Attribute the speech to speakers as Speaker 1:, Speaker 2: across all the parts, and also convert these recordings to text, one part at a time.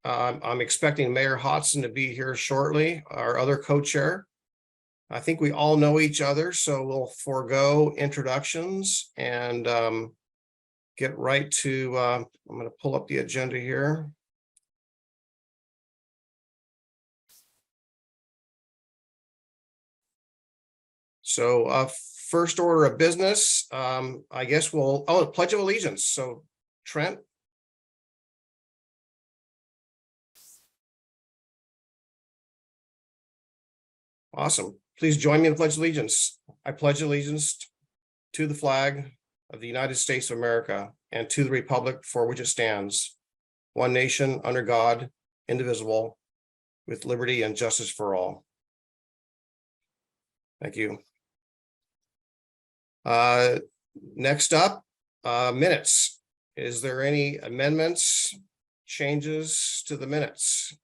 Speaker 1: I'm expecting Mayor Hodson to be here shortly, our other co-chair. I think we all know each other, so we'll forego introductions and get right to, I'm going to pull up the agenda here. So first order of business, I guess we'll, Pledge of Allegiance. So Trent. Awesome. Please join me in the Pledge of Allegiance. I pledge allegiance to the flag of the United States of America and to the republic for which it stands, one nation under God, indivisible, with liberty and justice for all. Thank you. Next up, minutes. Is there any amendments, changes to the minutes?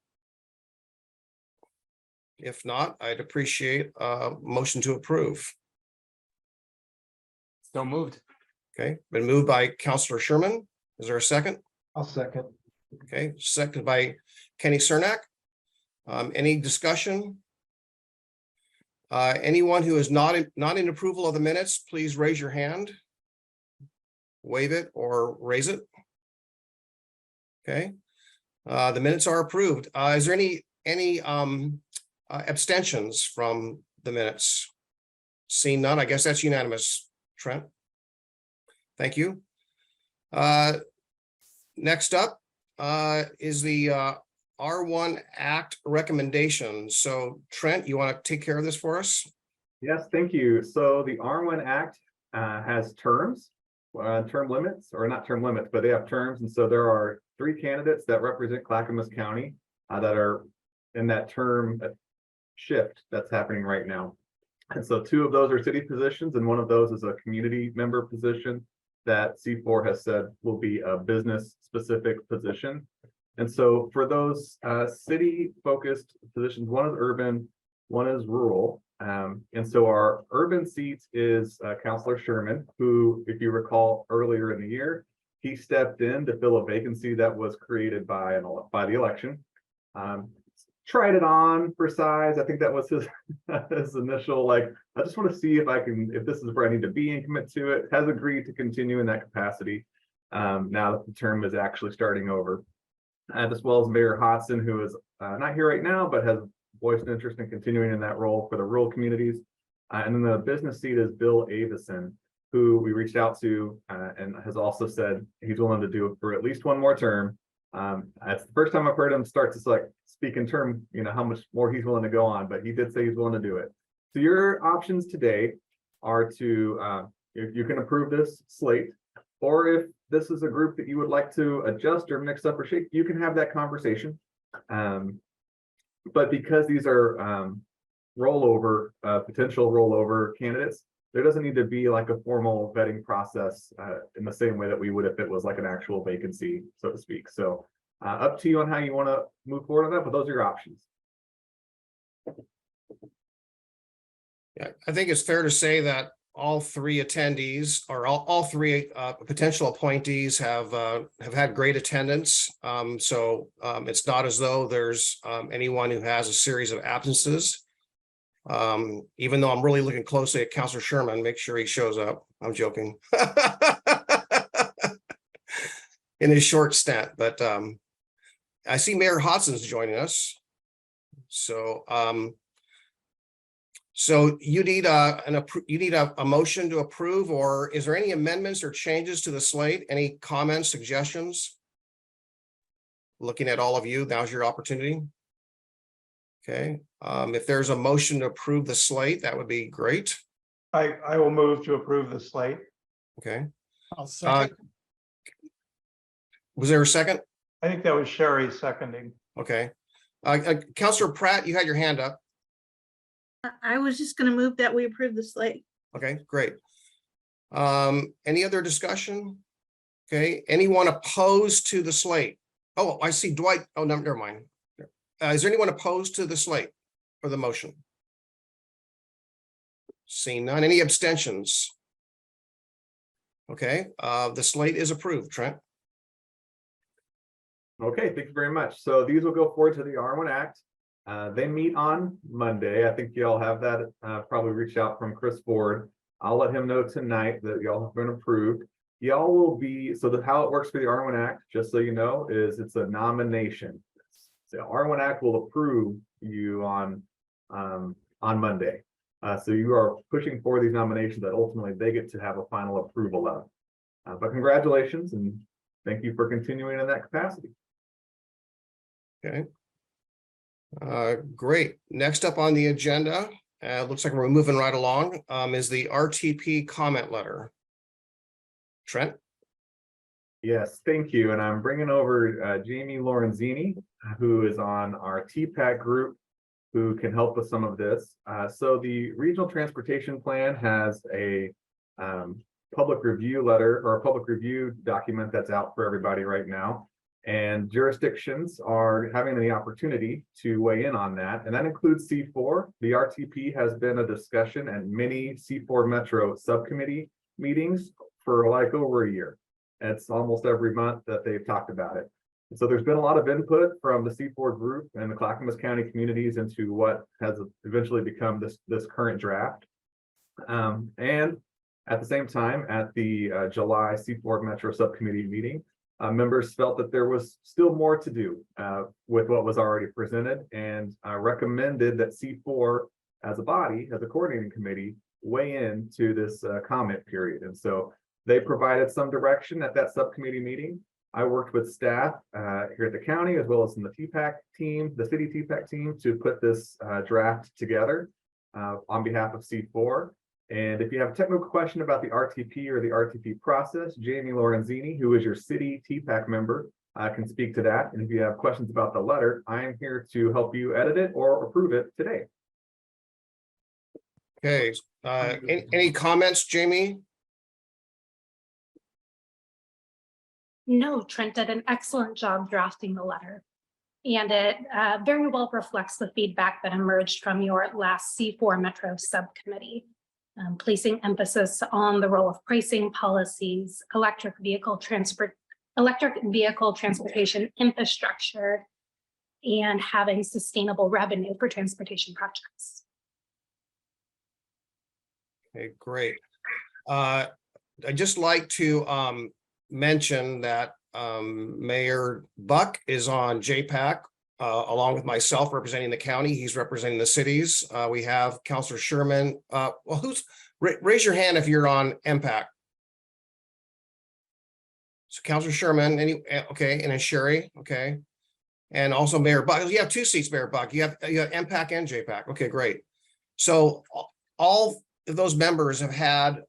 Speaker 1: If not, I'd appreciate a motion to approve.
Speaker 2: So moved.
Speaker 1: Okay, been moved by Councilor Sherman. Is there a second?
Speaker 3: I'll second.
Speaker 1: Okay, second by Kenny Cernak. Any discussion? Anyone who is not in approval of the minutes, please raise your hand. Wave it or raise it. Okay, the minutes are approved. Is there any abstentions from the minutes? Seeing none, I guess that's unanimous. Trent. Thank you. Next up is the R1 Act recommendation. So Trent, you want to take care of this for us?
Speaker 4: Yes, thank you. So the R1 Act has terms, term limits, or not term limits, but they have terms. And so there are 3 candidates that represent Clackamas County that are in that term shift that's happening right now. And so 2 of those are city positions, and one of those is a community member position that C4 has said will be a business specific position. And so for those city focused positions, one is urban, one is rural. And so our urban seat is Councilor Sherman, who, if you recall earlier in the year, he stepped in to fill a vacancy that was created by the election. Tried it on for size. I think that was his his initial, like, I just want to see if this is where I need to be and commit to it. Has agreed to continue in that capacity now that the term is actually starting over. As well as Mayor Hodson, who is not here right now, but has voiced an interest in continuing in that role for the rural communities. And then the business seat is Bill Avison, who we reached out to and has also said he's willing to do it for at least one more term. That's the first time I've heard him start to speak in term, how much more he's willing to go on, but he did say he's willing to do it. So your options today are to, if you can approve this slate, or if this is a group that you would like to adjust or mix up or shake, you can have that conversation. But because these are potential rollover candidates, there doesn't need to be like a formal vetting process in the same way that we would if it was like an actual vacancy, so to speak. So up to you on how you want to move forward on that, but those are your options.
Speaker 1: Yeah, I think it's fair to say that all 3 attendees, or all 3 potential appointees have had great attendance. So it's not as though there's anyone who has a series of absences. Even though I'm really looking closely at Councilor Sherman, make sure he shows up. I'm joking. In his short stint, but I see Mayor Hodson's joining us. So so you need a motion to approve, or is there any amendments or changes to the slate? Any comments, suggestions? Looking at all of you, now's your opportunity. Okay, if there's a motion to approve the slate, that would be great.
Speaker 3: I will move to approve the slate.
Speaker 1: Okay.
Speaker 3: I'll second.
Speaker 1: Was there a second?
Speaker 3: I think that was Sherry seconding.
Speaker 1: Okay. Councilor Pratt, you had your hand up.
Speaker 5: I was just going to move that we approve the slate.
Speaker 1: Okay, great. Any other discussion? Okay, anyone opposed to the slate? Oh, I see Dwight. Oh, no, never mind. Is there anyone opposed to the slate for the motion? Seeing none. Any abstentions? Okay, the slate is approved. Trent.
Speaker 4: Okay, thank you very much. So these will go forward to the R1 Act. They meet on Monday. I think y'all have that, probably reach out from Chris Ford. I'll let him know tonight that y'all have been approved. Y'all will be, so how it works for the R1 Act, just so you know, is it's a nomination. The R1 Act will approve you on Monday. So you are pushing for these nominations that ultimately they get to have a final approval of. But congratulations and thank you for continuing in that capacity.
Speaker 1: Okay. Great. Next up on the agenda, looks like we're moving right along, is the RTP comment letter. Trent?
Speaker 4: Yes, thank you. And I'm bringing over Jamie Lorenzini, who is on our TPAC group, who can help with some of this. So the Regional Transportation Plan has a public review letter or a public review document that's out for everybody right now. And jurisdictions are having the opportunity to weigh in on that. And that includes C4. The RTP has been a discussion and many C4 Metro subcommittee meetings for like over a year. It's almost every month that they've talked about it. And so there's been a lot of input from the C4 group and the Clackamas County communities into what has eventually become this current draft. And at the same time, at the July C4 Metro subcommittee meeting, members felt that there was still more to do with what was already presented and recommended that C4 as a body, as a coordinating committee, weigh into this comment period. And so they provided some direction at that subcommittee meeting. I worked with staff here at the county as well as in the TPAC team, the city TPAC team, to put this draft together on behalf of C4. And if you have a technical question about the RTP or the RTP process, Jamie Lorenzini, who is your city TPAC member, can speak to that. And if you have questions about the letter, I am here to help you edit it or approve it today.
Speaker 1: Okay. Any comments, Jamie?
Speaker 2: No, Trent did an excellent job drafting the letter. And it very well reflects the feedback that emerged from your last C4 Metro subcommittee, placing emphasis on the role of pricing policies, electric vehicle transportation infrastructure, and having sustainable revenue for transportation projects.
Speaker 1: Okay, great. I'd just like to mention that Mayor Buck is on JPAC along with myself representing the county. He's representing the cities. We have Councilor Sherman. Well, raise your hand if you're on MPAC. So Councilor Sherman, okay, and then Sherry, okay. And also Mayor Buck. You have two seats, Mayor Buck. You have MPAC and JPAC. Okay, great. So all of those members have had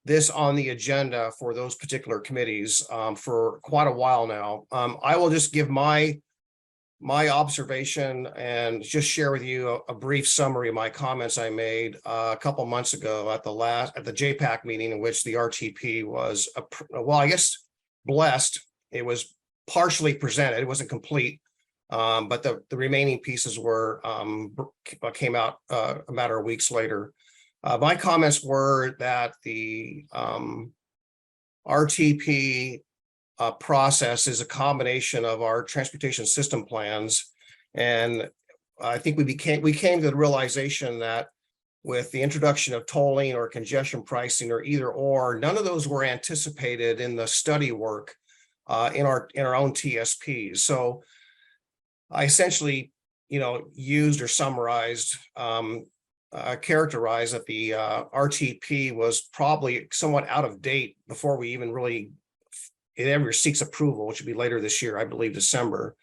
Speaker 1: this on the agenda for those particular committees for quite a while now. I will just give my observation and just share with you a brief summary of my comments I made a couple months ago at the JPAC meeting, in which the RTP was, well, I guess blessed. It was partially presented. It wasn't complete, but the remaining pieces were came out a matter of weeks later. My comments were that the RTP process is a combination of our transportation system plans. And I think we came to the realization that with the introduction of tolling or congestion pricing or either or, none of those were anticipated in the study work in our own TSPs. So I essentially, used or summarized characterize that the RTP was probably somewhat out of date before we even really it ever seeks approval, which would be later this year, I believe December,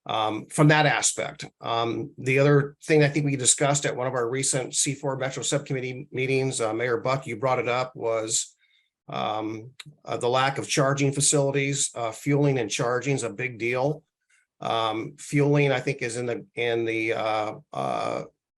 Speaker 1: from that aspect. The other thing I think we discussed at one of our recent C4 Metro subcommittee meetings, Mayor Buck, you brought it up, was the lack of charging facilities. Fueling and charging is a big deal. Fueling, I think, is in the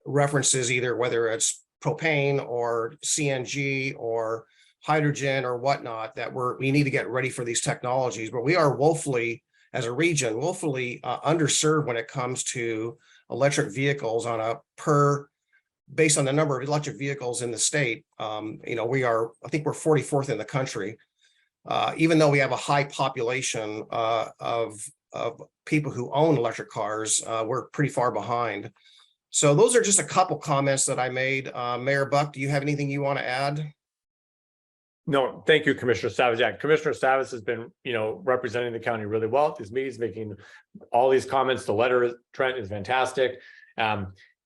Speaker 1: references either whether it's propane or CNG or hydrogen or whatnot, that we need to get ready for these technologies. But we are woefully, as a region, underserved when it comes to electric vehicles on a based on the number of electric vehicles in the state. I think we're 44th in the country. even though we have a high population of people who own electric cars, we're pretty far behind. So those are just a couple comments that I made. Mayor Buck, do you have anything you want to add?
Speaker 6: No, thank you, Commissioner Savage. Yeah, Commissioner Savage has been, representing the county really well at these meetings, making all these comments. The letter, Trent, is fantastic.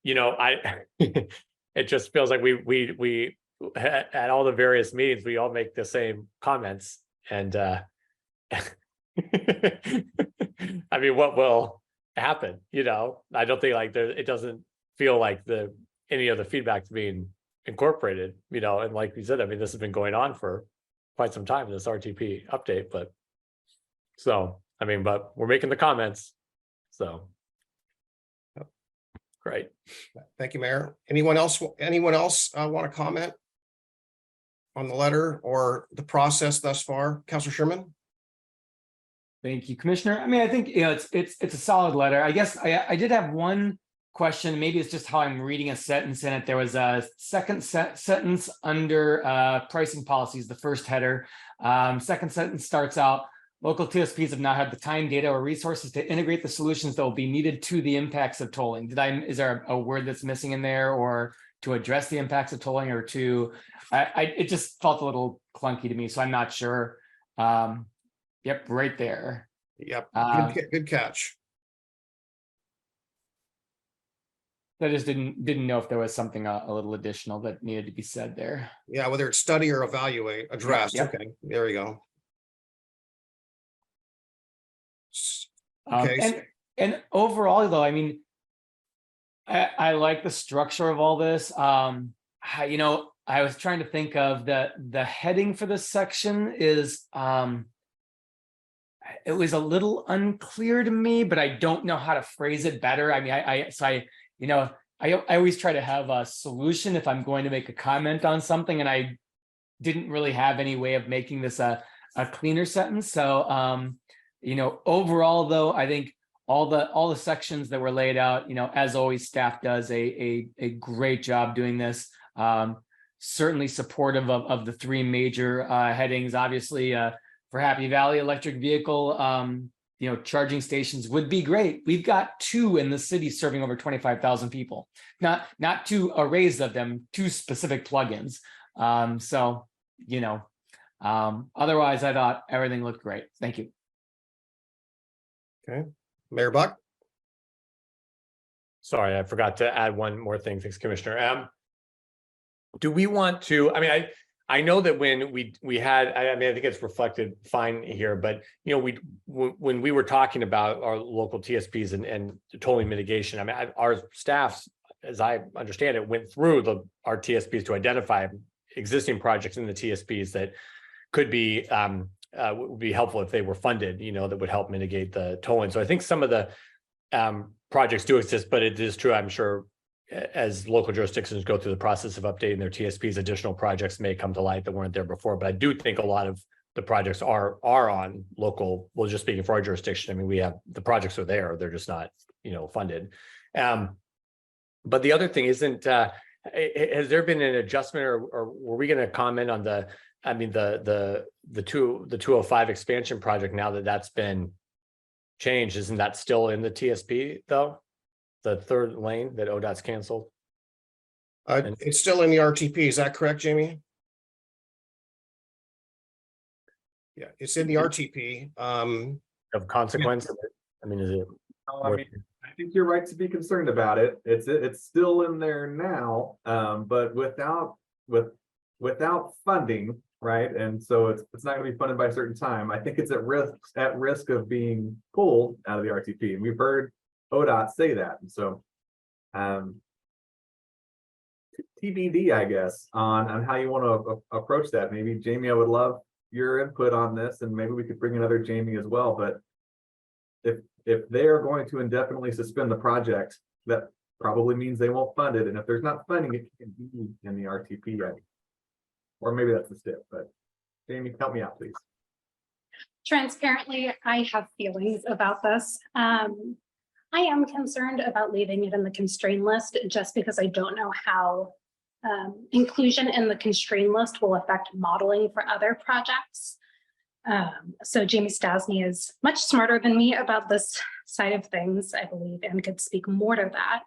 Speaker 6: It just feels like we at all the various meetings, we all make the same comments. And I mean, what will happen? I don't think it doesn't feel like any of the feedback's being incorporated, and like we said, I mean, this has been going on for quite some time, this RTP update, but we're making the comments, so great.
Speaker 1: Thank you, Mayor. Anyone else want to comment on the letter or the process thus far? Councilor Sherman?
Speaker 7: Thank you, Commissioner. I mean, I think, it's a solid letter. I guess I did have one question. Maybe it's just how I'm reading a sentence in it. There was a second sentence under pricing policies, the first header. Second sentence starts out, local TSPs have not had the time, data, or resources to integrate the solutions that will be needed to the impacts of tolling. Is there a word that's missing in there, or to address the impacts of tolling, or it just felt a little clunky to me, so I'm not sure. Yep, right there.
Speaker 1: Yep, good catch.
Speaker 7: I just didn't know if there was something a little additional that needed to be said there.
Speaker 1: Yeah, whether it's study or address.
Speaker 7: Yep.
Speaker 1: Okay, there you go.
Speaker 7: And overall, though, I mean, I like the structure of all this. I was trying to think of the heading for this section is it was a little unclear to me, but I don't know how to phrase it better. I mean, I always try to have a solution if I'm going to make a comment on something, and I didn't really have any way of making this a cleaner sentence. So, overall, though, I think all the sections that were laid out, as always, staff does a great job doing this. Certainly supportive of the three major headings. Obviously, for Happy Valley electric vehicle, charging stations would be great. We've got 2 in the city serving over 25,000 people, not 2 arrays of them, 2 specific plugins. Otherwise, I thought everything looked great. Thank you.
Speaker 1: Okay, Mayor Buck.
Speaker 6: Sorry, I forgot to add one more thing. Thanks, Commissioner. Do we want to, I know that when we had, I think it's reflected fine here, but when we were talking about our local TSPs and tolling mitigation, our staff, as I understand it, went through our TSPs to identify existing projects in the TSPs that could be would be helpful if they were funded, that would help mitigate the tolling. So I think some of the projects do exist, but it is true, I'm sure, as local jurisdictions go through the process of updating their TSPs, additional projects may come to light that weren't there before. But I do think a lot of the projects are on local. Well, just speaking for our jurisdiction, we have the projects are there; they're just not, funded. But the other thing isn't. Has there been an adjustment, or were we going to comment on the 205 expansion project now that that's been changed? Isn't that still in the TSP though? The third lane that ODOT's canceled?
Speaker 1: It's still in the RTP. Is that correct, Jamie? Yeah, it's in the RTP.
Speaker 6: Of consequence? Is it?
Speaker 4: I think you're right to be concerned about it. It's still in there now, but without funding, right? And so it's not going to be funded by a certain time. I think it's at risk of being pulled out of the RTP, and we've heard ODOT say that. And so TBD, I guess, on how you want to approach that. Maybe Jamie, I would love your input on this, and maybe we could bring another Jamie as well. But if they are going to indefinitely suspend the project, that probably means they won't fund it. And if there's not funding, it can be in the RTP, or maybe that's the step. But Jamie, help me out, please.
Speaker 2: Transparently, I have feelings about this. I am concerned about leaving it in the constraint list just because I don't know how inclusion in the constraint list will affect modeling for other projects. So Jamie Stasny is much smarter than me about this side of things, I believe, and could speak more to that.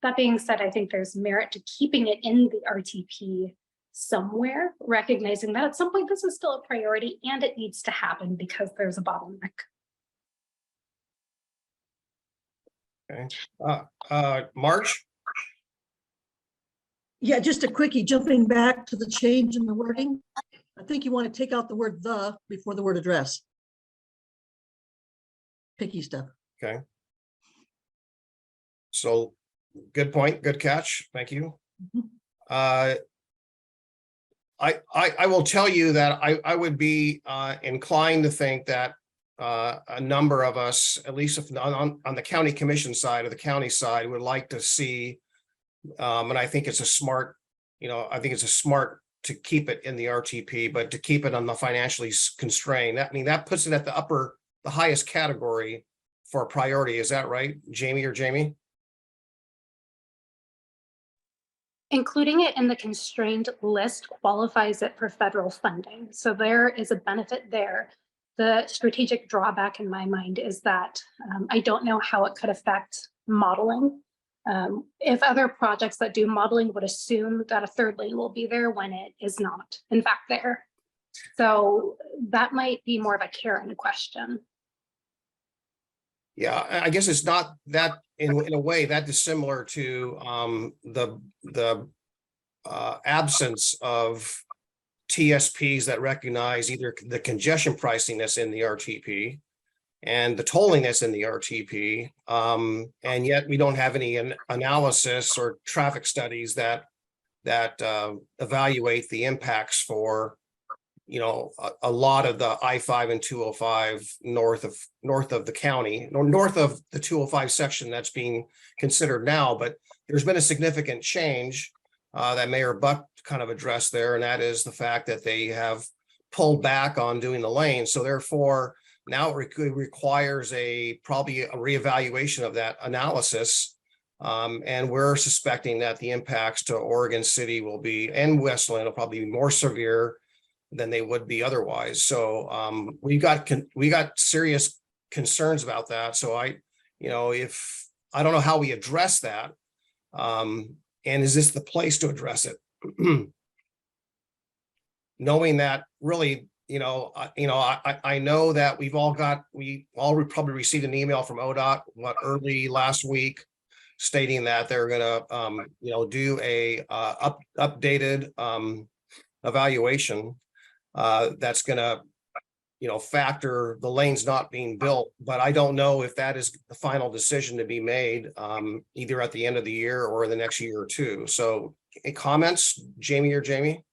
Speaker 2: That being said, I think there's merit to keeping it in the RTP somewhere, recognizing that at some point this is still a priority and it needs to happen because there's a bottleneck.
Speaker 1: Okay. March?
Speaker 8: Yeah, just a quickie, jumping back to the change in the wording. I think you want to take out the word "the" before the word "address." Picky stuff.
Speaker 1: Okay. So, good point, good catch, thank you.
Speaker 8: Mhm.
Speaker 1: I will tell you that I would be inclined to think that a number of us, at least if on the county commission side or the county side, would like to see, and I think it's a smart, I think it's a smart to keep it in the RTP, but to keep it on the financially constrained. I mean, that puts it at the highest category for a priority. Is that right, Jamie or Jamie?
Speaker 2: Including it in the constrained list qualifies it for federal funding. So there is a benefit there. The strategic drawback in my mind is that I don't know how it could affect modeling. If other projects that do modeling would assume that a third lane will be there when it is not, in fact, there. So that might be more of a Karen question.
Speaker 1: Yeah, I guess it's not that in a way that dissimilar to the absence of TSPs that recognize either the congestion pricing that's in the RTP and the tolling that's in the RTP. And yet we don't have any analysis or traffic studies that evaluate the impacts for a lot of the I-5 and 205 north of the county, or north of the 205 section that's being considered now. But there's been a significant change that Mayor Buck kind of addressed there, and that is the fact that they have pulled back on doing the lane. So therefore, now it requires probably a reevaluation of that analysis. And we're suspecting that the impacts to Oregon City and Westland will probably be more severe than they would be otherwise. So we got serious concerns about that. So I don't know how we address that. And is this the place to address it? Knowing that really, I know that we all probably received an email from ODOT early last week stating that they're gonna do a updated evaluation that's gonna factor the lanes not being built, but I don't know if that is the final decision to be made either at the end of the year or the next year or two. So comments, Jamie or Jamie?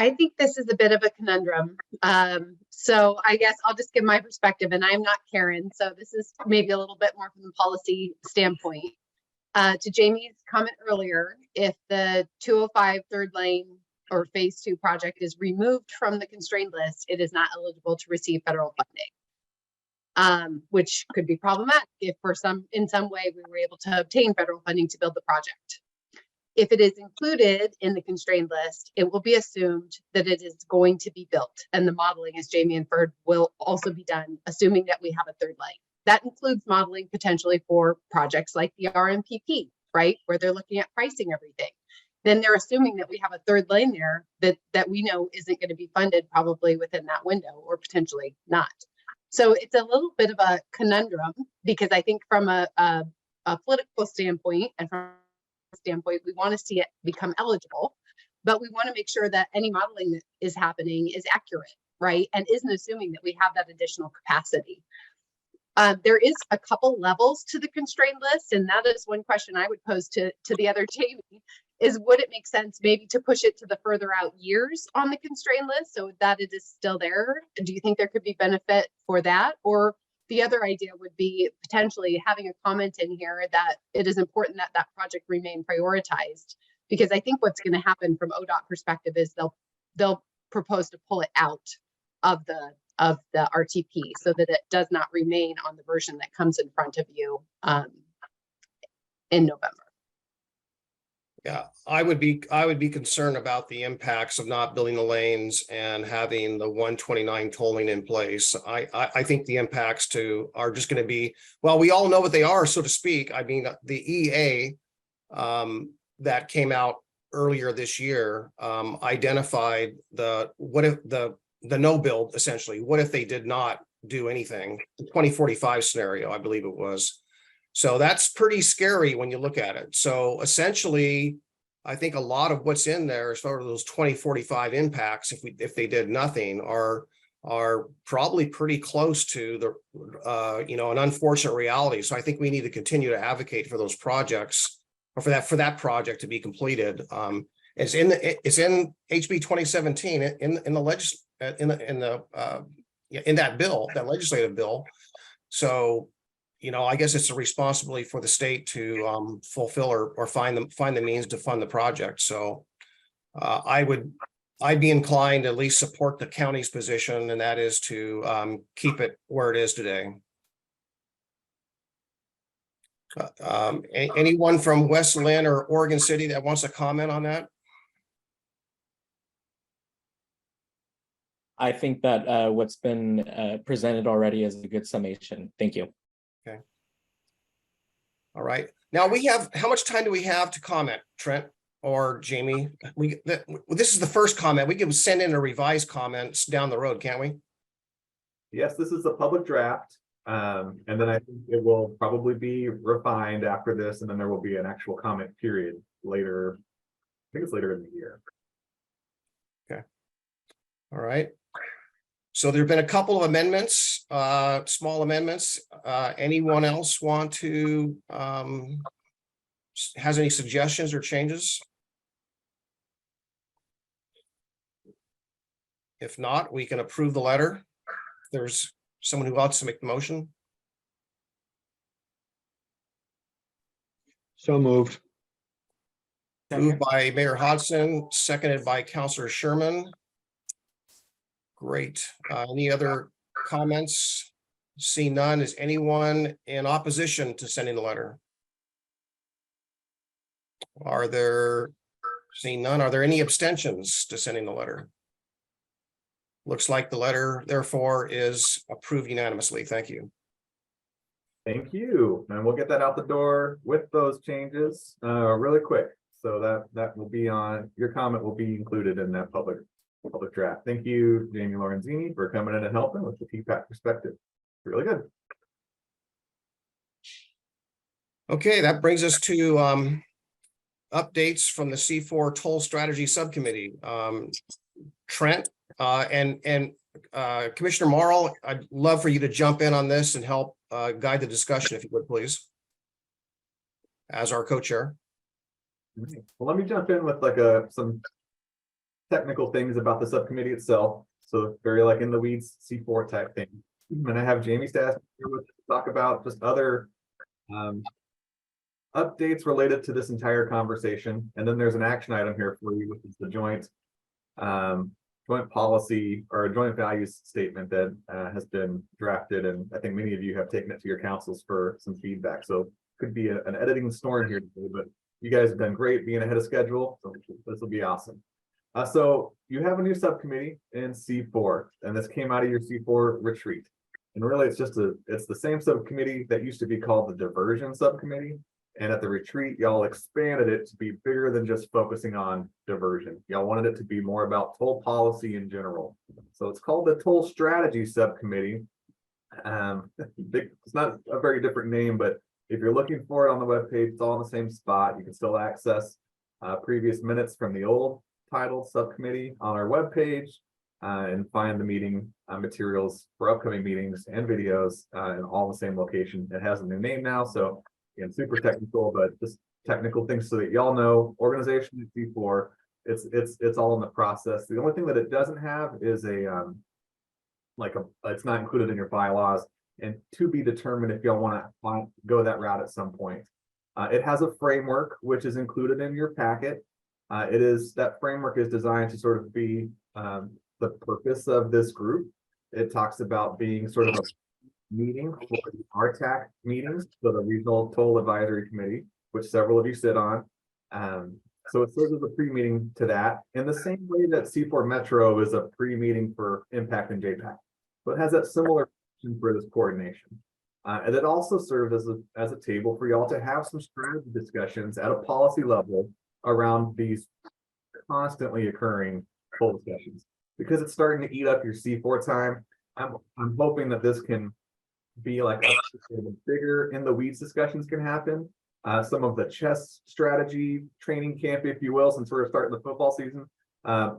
Speaker 9: I think this is a bit of a conundrum. So I guess I'll just give my perspective, and I'm not Karen, so this is maybe a little bit more from the policy standpoint. To Jamie's comment earlier, if the 205 third lane or phase 2 project is removed from the constrained list, it is not eligible to receive federal funding, which could be problematic if in some way we were able to obtain federal funding to build the project. If it is included in the constrained list, it will be assumed that it is going to be built, and the modeling, as Jamie inferred, will also be done, assuming that we have a third lane. That includes modeling potentially for projects like the RMPP, right, where they're looking at pricing everything. Then they're assuming that we have a third lane there that we know isn't going to be funded probably within that window, or potentially not. So it's a little bit of a conundrum, because I think from a political standpoint and from standpoint, we want to see it become eligible, but we want to make sure that any modeling that is happening is accurate, right, and isn't assuming that we have that additional capacity. There is a couple levels to the constrained list, and that is one question I would pose to the other Jamie, is would it make sense maybe to push it to the further out years on the constrained list so that it is still there? Do you think there could be benefit for that? Or the other idea would be potentially having a comment in here that it is important that that project remain prioritized, because I think what's going to happen from ODOT perspective is they'll propose to pull it out of the RTP so that it does not remain on the version that comes in front of you in November.
Speaker 1: Yeah, I would be concerned about the impacts of not building the lanes and having the 129 tolling in place. I think the impacts are just going to be, well, we all know what they are, so to speak. I mean, the EA that came out earlier this year identified what if the no build, essentially. What if they did not do anything? The 2045 scenario, I believe it was. So that's pretty scary when you look at it. So essentially, I think a lot of what's in there as far as those 2045 impacts, if they did nothing, are probably pretty close to the an unfortunate reality. So I think we need to continue to advocate for those projects, or for that project to be completed. It's in HB 2017 in that bill, that legislative bill. So, I guess it's a responsibility for the state to fulfill or find the means to fund the project. So I'd be inclined to at least support the county's position, and that is to keep it where it is today. Anyone from West Lynn or Oregon City that wants to comment on that?
Speaker 10: I think that what's been presented already is a good summation. Thank you.
Speaker 1: Okay. All right. Now how much time do we have to comment, Trent or Jamie? This is the first comment. We can send in a revised comments down the road, can't we?
Speaker 4: Yes, this is a public draft. And then I think it will probably be refined after this, and then there will be an actual comment period later. I think it's later in the year.
Speaker 1: Okay. All right. So there have been a couple of amendments, small amendments. Anyone else want to, has any suggestions or changes? If not, we can approve the letter. There's someone who wants to make the motion.
Speaker 3: So moved.
Speaker 1: Moved by Mayor Hodson, seconded by Councilor Sherman. Great. Any other comments? See none. Is anyone in opposition to sending the letter? Seeing none, are there any abstentions to sending the letter? Looks like the letter, therefore, is approved unanimously. Thank you.
Speaker 4: Thank you. And we'll get that out the door with those changes really quick. So that will be on, your comment will be included in that public draft. Thank you, Jamie Lorenzini, for coming in and helping with the TPAC perspective. Really good.
Speaker 1: Okay, that brings us to updates from the C4 Toll Strategy Subcommittee. Trent and Commissioner Morrill, I'd love for you to jump in on this and help guide the discussion, if you would, please, as our co-chair.
Speaker 4: Well, let me jump in with some technical things about the subcommittee itself. So very in the weeds C4 type thing. And I have Jamie Stass here with us to talk about just other updates related to this entire conversation. And then there's an action item here for you, which is the joint policy or joint values statement that has been drafted. And I think many of you have taken it to your councils for some feedback. So could be an editing storm here today, but you guys have done great being ahead of schedule. So this will be awesome. So you have a new subcommittee in C4, and this came out of your C4 retreat. And really it's the same subcommittee that used to be called the diversion subcommittee. And at the retreat, y'all expanded it to be bigger than just focusing on diversion. Y'all wanted it to be more about toll policy in general. So it's called the Toll Strategy Subcommittee. It's not a very different name, but if you're looking for it on the webpage, it's all in the same spot. You can still access previous minutes from the old titled subcommittee on our webpage and find the meeting materials for upcoming meetings and videos in all the same location. It has a new name now, so again, super technical, but just technical things so that y'all know organization at C4, it's all in the process. The only thing that it doesn't have is it's not included in your bylaws, and to be determined if y'all want to go that route at some point. It has a framework which is included in your packet. That framework is designed to sort of be the purpose of this group. It talks about being sort of a meeting for the RTAC meetings, so the Regional Toll Advisory Committee, which several of you sit on. So it serves as a pre-meeting to that, in the same way that C4 Metro is a pre-meeting for Impact and JPAC. But it has that similar function for this coordination. And it also serves as a table for y'all to have some strategy discussions at a policy level around these constantly occurring poll discussions. Because it's starting to eat up your C4 time, I'm hoping that this can be like a bigger in the weeds discussions can happen. Some of the chess strategy training camp, if you will, since we're starting the football season,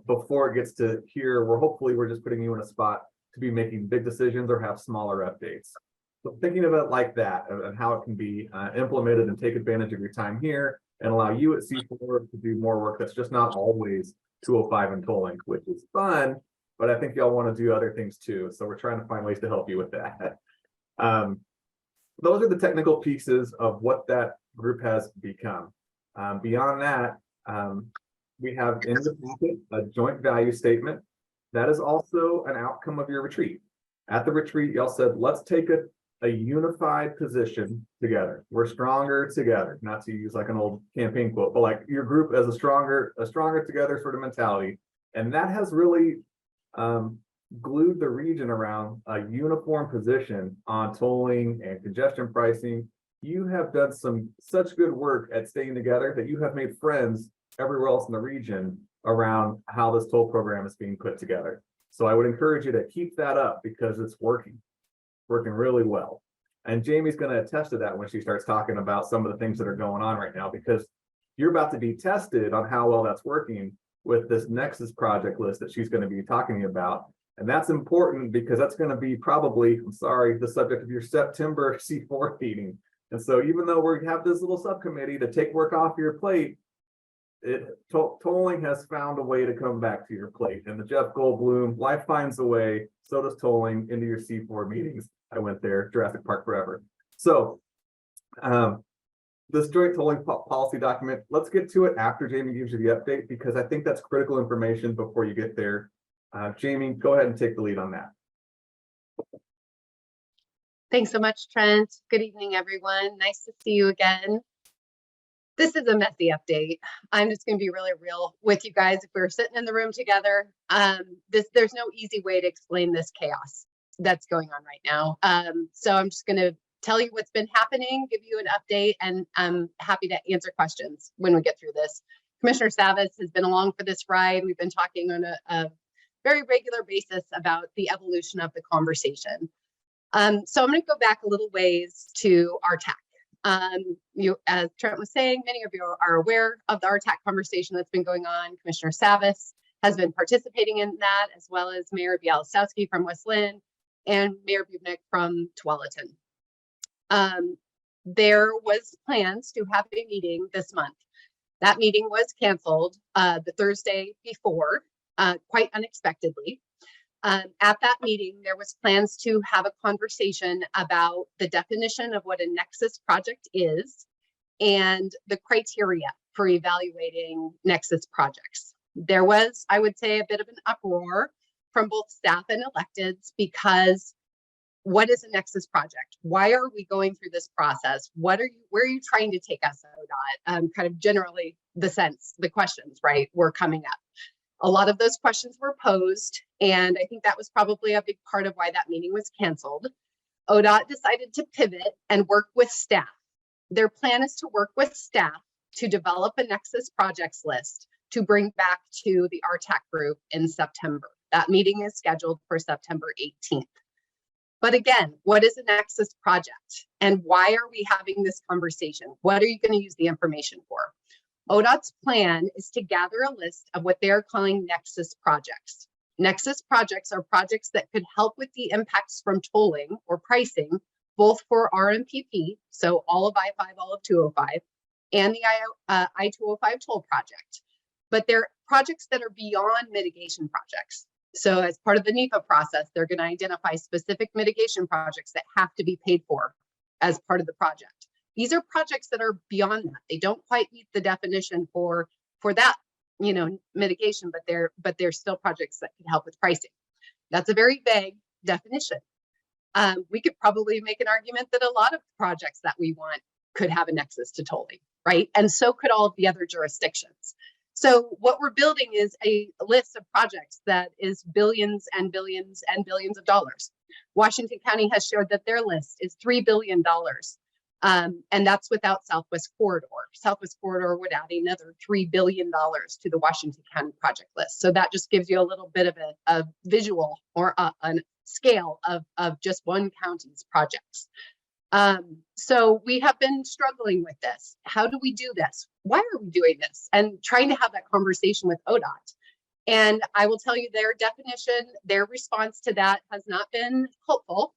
Speaker 4: before it gets to here, we're just putting you in a spot to be making big decisions or have smaller updates. So thinking of it like that and how it can be implemented and take advantage of your time here and allow you at C4 to do more work that's just not always 205 and tolling, which is fun, but I think y'all want to do other things too. So we're trying to find ways to help you with that. Those are the technical pieces of what that group has become. Beyond that, we have in the packet a joint value statement. That is also an outcome of your retreat. At the retreat, y'all said, let's take a unified position together. We're stronger together, not to use like an old campaign quote, but like your group as a stronger together sort of mentality. And that has really glued the region around a uniform position on tolling and congestion pricing. You have done such good work at staying together that you have made friends everywhere else in the region around how this toll program is being put together. So I would encourage you to keep that up because it's working really well. And Jamie's going to attest to that when she starts talking about some of the things that are going on right now, because you're about to be tested on how well that's working with this Nexus project list that she's going to be talking to you about. And that's important because that's going to be probably, the subject of your September C4 meeting. And so even though we have this little subcommittee to take work off your plate, tolling has found a way to come back to your plate. And the Jeff Goldblum, life finds a way, so does tolling into your C4 meetings. I went there, Jurassic Park forever. So this joint tolling policy document, let's get to it after Jamie gives you the update, because I think that's critical information before you get there. Jamie, go ahead and take the lead on that.
Speaker 9: Thanks so much, Trent. Good evening, everyone. Nice to see you again. This is a messy update. I'm just going to be really real with you guys. If we were sitting in the room together, there's no easy way to explain this chaos that's going on right now. So I'm just going to tell you what's been happening, give you an update, and I'm happy to answer questions when we get through this. Commissioner Savas has been along for this ride. We've been talking on a very regular basis about the evolution of the conversation. So I'm going to go back a little ways to RTAC. As Trent was saying, many of you are aware of the RTAC conversation that's been going on. Commissioner Savas has been participating in that, as well as Mayor Bialystowski from West Lynn and Mayor Bubnik from Tualatin. There was plans to have a meeting this month. That meeting was canceled the Thursday before, quite unexpectedly. At that meeting, there was plans to have a conversation about the definition of what a Nexus project is and the criteria for evaluating Nexus projects. There was, I would say, a bit of an uproar from both staff and electeds because what is a Nexus project? Why are we going through this process? Where are you trying to take us, ODOT? Kind of generally the questions, right, were coming up. A lot of those questions were posed, and I think that was probably a big part of why that meeting was canceled. ODOT decided to pivot and work with staff. Their plan is to work with staff to develop a Nexus projects list to bring back to the RTAC group in September. That meeting is scheduled for September 18th. But again, what is a Nexus project? And why are we having this conversation? What are you going to use the information for? ODOT's plan is to gather a list of what they're calling Nexus projects. Nexus projects are projects that could help with the impacts from tolling or pricing, both for RMPP, so all of I-5, all of 205, and the I-205 toll project. But they're projects that are beyond mitigation projects. So as part of the NEPA process, they're going to identify specific mitigation projects that have to be paid for as part of the project. These are projects that are beyond that. They don't quite meet the definition for that, mitigation, but they're still projects that can help with pricing. That's a very vague definition. We could probably make an argument that a lot of projects that we want could have a nexus to tolling. right? And so could all of the other jurisdictions. So what we're building is a list of projects that is billions and billions and billions of dollars. Washington County has shared that their list is $3 billion. And that's without Southwest Corridor. Southwest Corridor would add another $3 billion to the Washington County project list. So that just gives you a little bit of a visual or a scale of just one county's projects. So we have been struggling with this. How do we do this? Why are we doing this? And trying to have that conversation with ODOT. And I will tell you their definition, their response to that has not been hopeful.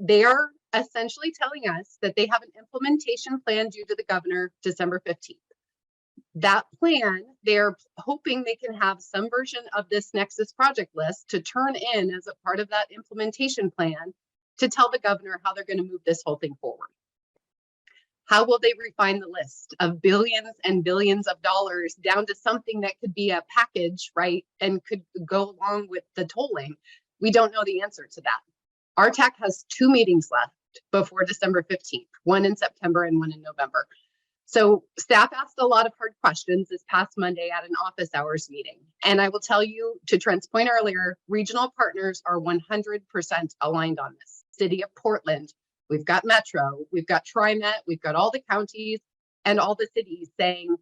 Speaker 9: They are essentially telling us that they have an implementation plan due to the governor December 15th. That plan, they're hoping they can have some version of this Nexus project list to turn in as a part of that implementation plan to tell the governor how they're going to move this whole thing forward. How will they refine the list of billions and billions of dollars down to something that could be a package, right? And could go along with the tolling? We don't know the answer to that. RTAC has 2 meetings left before December 15th, one in September and one in November. So staff asked a lot of hard questions this past Monday at an office hours meeting. And I will tell you, to Trent's point earlier, regional partners are 100% aligned on this. City of Portland, we've got Metro, we've got TriMet, we've got all the counties and all the cities saying,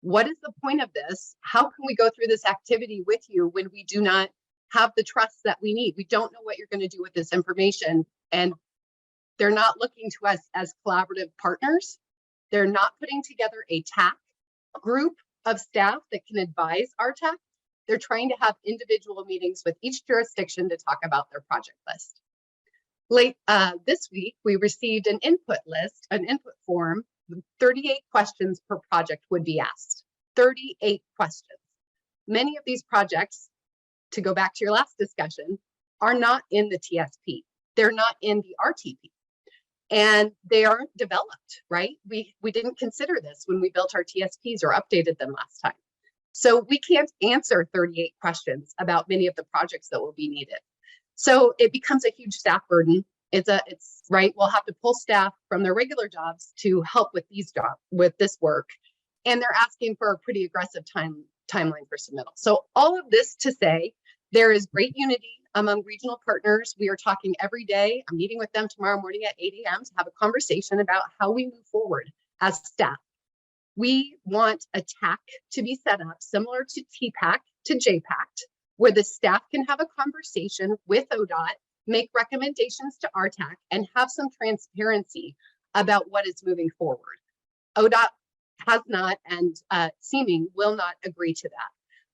Speaker 9: what is the point of this? How can we go through this activity with you when we do not have the trust that we need? We don't know what you're going to do with this information. And they're not looking to us as collaborative partners. They're not putting together a TAC group of staff that can advise our TAC. They're trying to have individual meetings with each jurisdiction to talk about their project list. Late this week, we received an input list, an input form. 38 questions per project would be asked. 38 questions. Many of these projects, to go back to your last discussion, are not in the TSP. They're not in the RTP. And they aren't developed, right? We didn't consider this when we built our TSPs or updated them last time. So we can't answer 38 questions about many of the projects that will be needed. So it becomes a huge staff burden. It's right. We'll have to pull staff from their regular jobs to help with this work. And they're asking for a pretty aggressive timeline for submittal. So all of this to say, there is great unity among regional partners. We are talking every day. I'm meeting with them tomorrow morning at 8 a.m. to have a conversation about how we move forward as staff. We want a TAC to be set up similar to TPAC to JPAC, where the staff can have a conversation with ODOT, make recommendations to RTAC, and have some transparency about what is moving forward. ODOT has not, and seeming will not agree to that.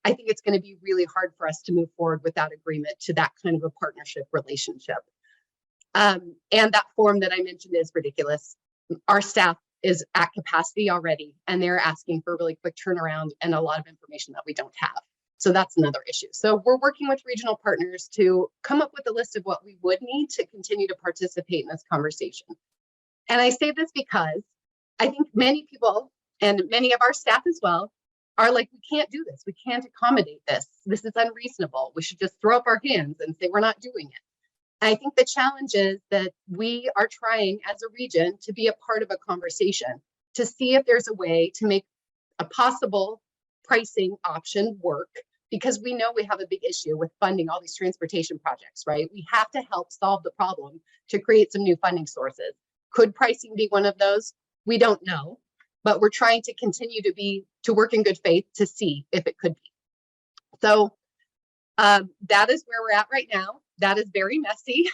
Speaker 9: I think it's going to be really hard for us to move forward without agreement to that kind of a partnership relationship. And that form that I mentioned is ridiculous. Our staff is at capacity already, and they're asking for a really quick turnaround and a lot of information that we don't have. So that's another issue. So we're working with regional partners to come up with a list of what we would need to continue to participate in this conversation. And I say this because I think many people and many of our staff as well are like, we can't do this. We can't accommodate this. This is unreasonable. We should just throw up our hands and say we're not doing it. And I think the challenge is that we are trying as a region to be a part of a conversation to see if there's a way to make a possible pricing option work, because we know we have a big issue with funding all these transportation projects, right? We have to help solve the problem to create some new funding sources. Could pricing be one of those? We don't know, but we're trying to continue to work in good faith to see if it could be. So that is where we're at right now. That is very messy.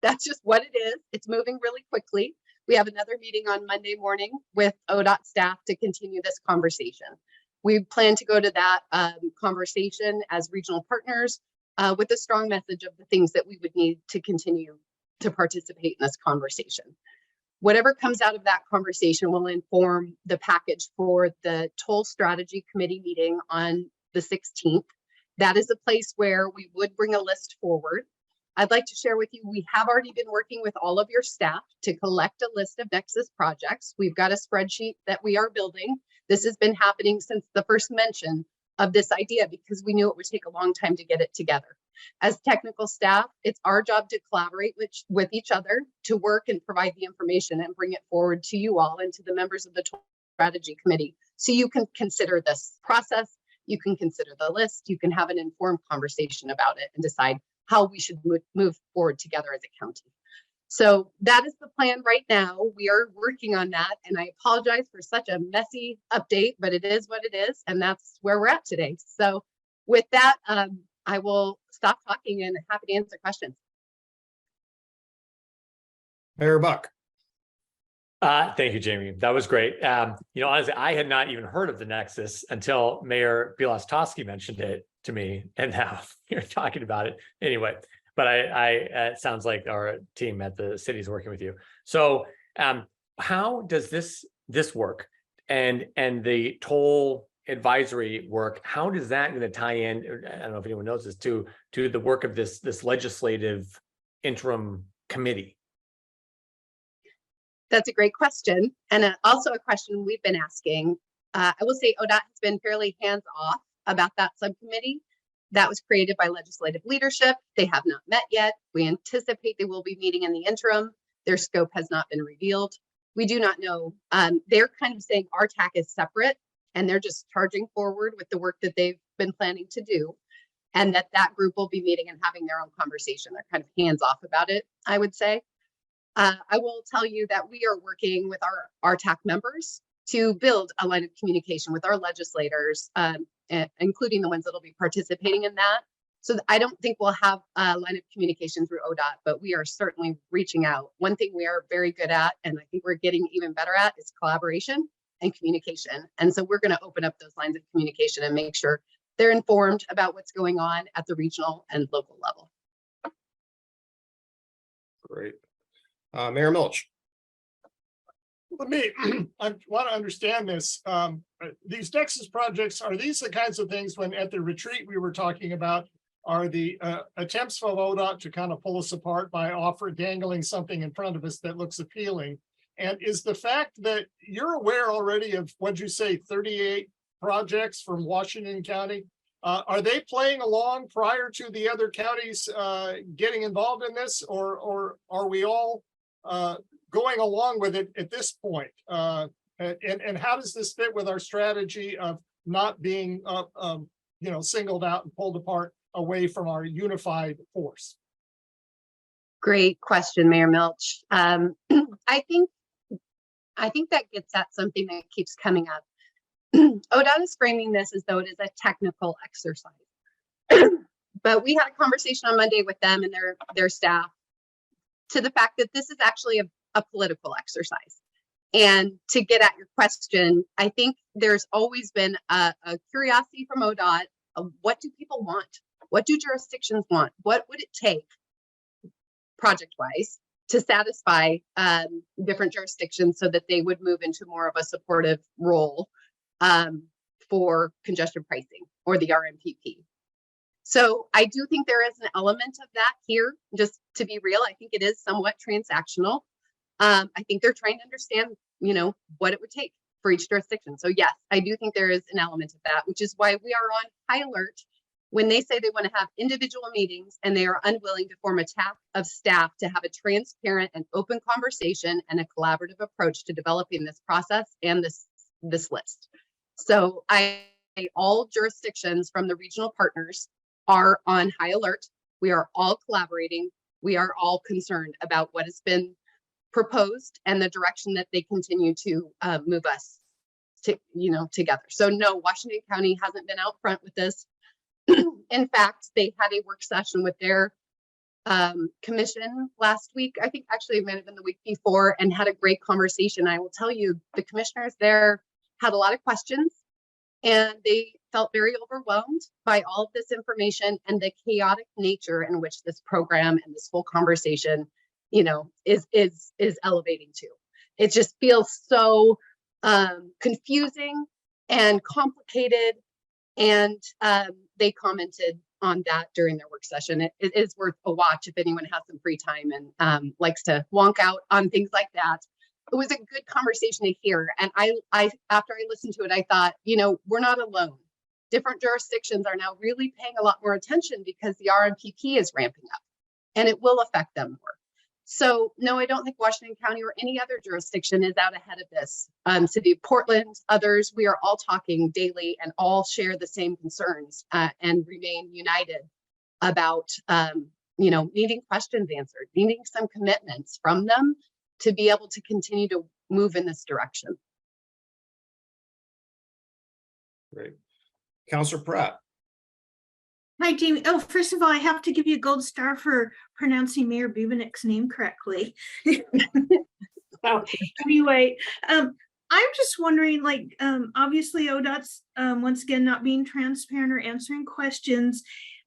Speaker 9: That's just what it is. It's moving really quickly. We have another meeting on Monday morning with ODOT staff to continue this conversation. We plan to go to that conversation as regional partners with a strong message of the things that we would need to continue to participate in this conversation. Whatever comes out of that conversation will inform the package for the toll strategy committee meeting on the 16th. That is a place where we would bring a list forward. I'd like to share with you, we have already been working with all of your staff to collect a list of Nexus projects. We've got a spreadsheet that we are building. This has been happening since the first mention of this idea because we knew it would take a long time to get it together. As technical staff, it's our job to collaborate with each other to work and provide the information and bring it forward to you all and to the members of the strategy committee. So you can consider this process, you can consider the list, you can have an informed conversation about it and decide how we should move forward together as a county. So that is the plan right now. We are working on that, and I apologize for such a messy update, but it is what it is, and that's where we're at today. So with that, I will stop talking and happy to answer questions.
Speaker 1: Mayor Buck.
Speaker 6: Thank you, Jamie. That was great. Honestly, I had not even heard of the Nexus until Mayor Bielostowski mentioned it to me, and now you're talking about it anyway. But it sounds like our team at the city is working with you. So, how does this work, and the toll advisory work? How does that going to tie in? I don't know if anyone knows this, to the work of this legislative interim committee.
Speaker 9: That's a great question, and also a question we've been asking. I will say ODOT has been fairly hands-off about that subcommittee. That was created by legislative leadership. They have not met yet. We anticipate they will be meeting in the interim. Their scope has not been revealed. We do not know. They're kind of saying our TAC is separate, and they're just charging forward with the work that they've been planning to do, and that group will be meeting and having their own conversation. They're kind of hands-off about it, I would say. I will tell you that we are working with our TAC members to build a line of communication with our legislators, including the ones that will be participating in that. So I don't think we'll have a line of communication through ODOT, but we are certainly reaching out. One thing we are very good at, and I think we're getting even better at, is collaboration and communication. And so we're going to open up those lines of communication and make sure they're informed about what's going on at the regional and local level.
Speaker 1: Great. Mayor Milch.
Speaker 11: I want to understand this. These Nexus projects, are these the kinds of things when at the retreat we were talking about, are the attempts from ODOT to kind of pull us apart by dangling something in front of us that looks appealing? And is the fact that you're aware already of, what'd you say, 38 projects from Washington County? Are they playing along prior to the other counties getting involved in this, or are we all going along with it at this point? And how does this fit with our strategy of not being singled out and pulled apart away from our unified force?
Speaker 9: Great question, Mayor Milch. I think that gets at something that keeps coming up. ODOT is framing this as though it is a technical exercise. But we had a conversation on Monday with them and their staff to the fact that this is actually a political exercise. And to get at your question, I think there's always been a curiosity from ODOT of what do people want? What do jurisdictions want? What would it take project-wise to satisfy different jurisdictions so that they would move into more of a supportive role for congestion pricing or the RMPP? So I do think there is an element of that here, just to be real. I think it is somewhat transactional. I think they're trying to understand, what it would take for each jurisdiction. So yes, I do think there is an element of that, which is why we are on high alert when they say they want to have individual meetings and they are unwilling to form a TAC of staff to have a transparent and open conversation and a collaborative approach to developing this process and this list. So all jurisdictions from the regional partners are on high alert. We are all collaborating. We are all concerned about what has been proposed and the direction that they continue to move us together. So no, Washington County hasn't been out front with this. In fact, they had a work session with their commission last week. I think actually it might have been the week before, and had a great conversation. I will tell you, the commissioners there had a lot of questions and they felt very overwhelmed by all of this information and the chaotic nature in which this program and this whole conversation, is elevating to. It just feels so confusing and complicated. And they commented on that during their work session. It is worth a watch if anyone has some free time and likes to wonk out on things like that. It was a good conversation to hear. And I after I listened to it, I thought, we're not alone. different jurisdictions are now really paying a lot more attention because the RMPP is ramping up and it will affect them more. So no, I don't think Washington County or any other jurisdiction is out ahead of this. City of Portland, others, we are all talking daily and all share the same concerns and remain united about, needing questions answered, needing some commitments from them to be able to continue to move in this direction.
Speaker 1: Great. Counselor Pratt.
Speaker 5: Hi, Jamie. Oh, first of all, I have to give you a gold star for pronouncing Mayor Bubenek's name correctly. Anyway, I'm just wondering, obviously ODOT's once again not being transparent or answering questions,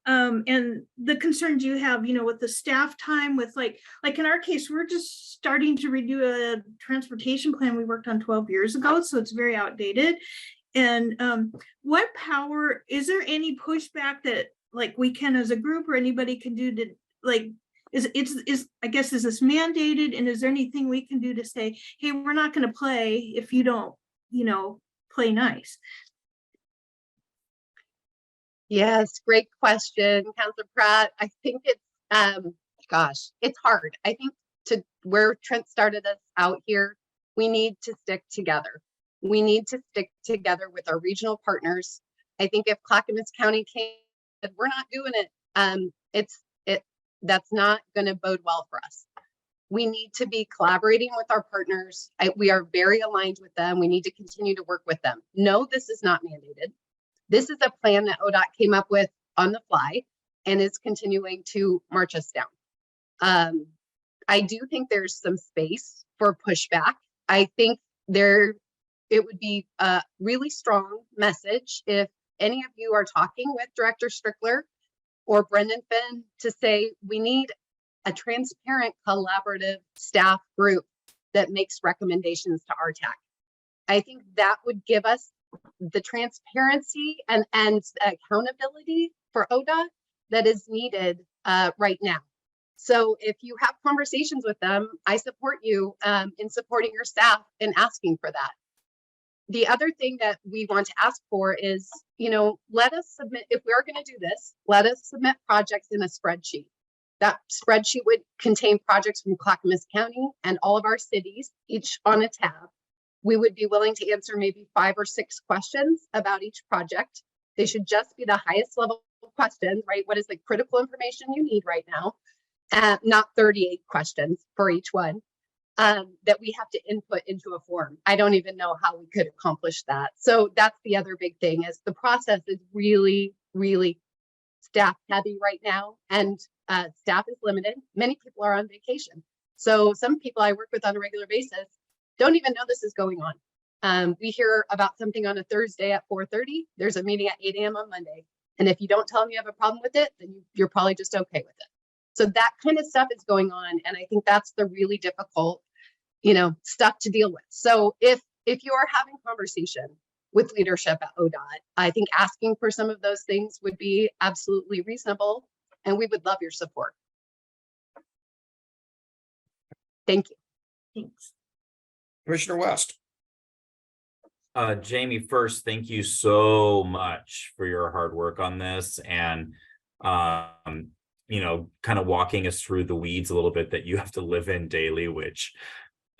Speaker 5: and the concerns you have, with the staff time, with like in our case, we're just starting to redo a transportation plan we worked on 12 years ago, so it's very outdated. And what power is there any pushback that we can as a group or anybody can do to is I guess, is this mandated, and is there anything we can do to say, hey, we're not going to play if you don't play nice?
Speaker 9: Yes, great question, Councilor Pratt. I think it's it's hard. I think to where Trent started us out here, we need to stick together. We need to stick together with our regional partners. I think if Clackamas County came, we're not doing it, that's not going to bode well for us. We need to be collaborating with our partners. We are very aligned with them. We need to continue to work with them. No, this is not mandated. This is a plan that ODOT came up with on the fly and is continuing to march us down. I do think there's some space for pushback. I think it would be a really strong message if any of you are talking with Director Strickler or Brendan Finn to say, we need a transparent, collaborative staff group that makes recommendations to RTAC. I think that would give us the transparency and accountability for ODOT that is needed right now. So if you have conversations with them, I support you in supporting your staff and asking for that. The other thing that we want to ask for is, let us submit, if we are going to do this, let us submit projects in a spreadsheet. That spreadsheet would contain projects from Clackamas County and all of our cities, each on a tab. We would be willing to answer maybe 5 or 6 questions about each project. They should just be the highest level questions, right? What is the critical information you need right now? Not 38 questions for each one. That we have to input into a form. I don't even know how we could accomplish that. So that's the other big thing, is the process is really, really staff heavy right now, and staff is limited. Many people are on vacation. So some people I work with on a regular basis don't even know this is going on. We hear about something on a Thursday at 4:30. There's a meeting at 8 a.m. on Monday. And if you don't tell them you have a problem with it, then you're probably just okay with it. So that kind of stuff is going on. And I think that's the really difficult stuff to deal with. So if you are having conversation with leadership at ODOT, I think asking for some of those things would be absolutely reasonable, and we would love your support. Thank you.
Speaker 5: Thanks.
Speaker 1: Commissioner West.
Speaker 12: Jamie, first, thank you so much for your hard work on this, and kind of walking us through the weeds a little bit that you have to live in daily, which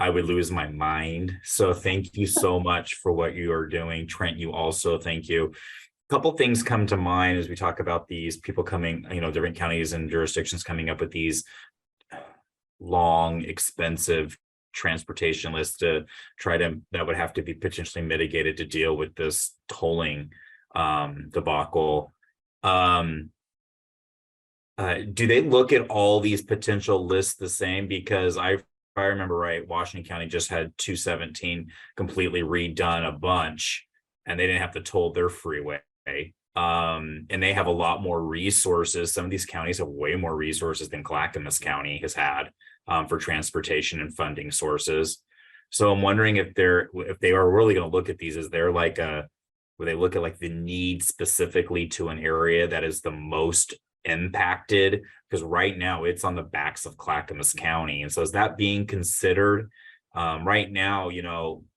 Speaker 12: I would lose my mind. So thank you so much for what you are doing. Trent, you also, thank you. A couple things come to mind as we talk about these people coming, different counties and jurisdictions coming up with these long, expensive transportation lists to that would have to be potentially mitigated to deal with this tolling debacle. Do they look at all these potential lists the same? Because if I remember right, Washington County just had 217 completely redone a bunch, and they didn't have to toll their freeway. And they have a lot more resources. Some of these counties have way more resources than Clackamas County has had for transportation and funding sources. So I'm wondering if they are really going to look at these, is there where they look at the need specifically to an area that is the most impacted, because right now it's on the backs of Clackamas County. And so is that being considered right now?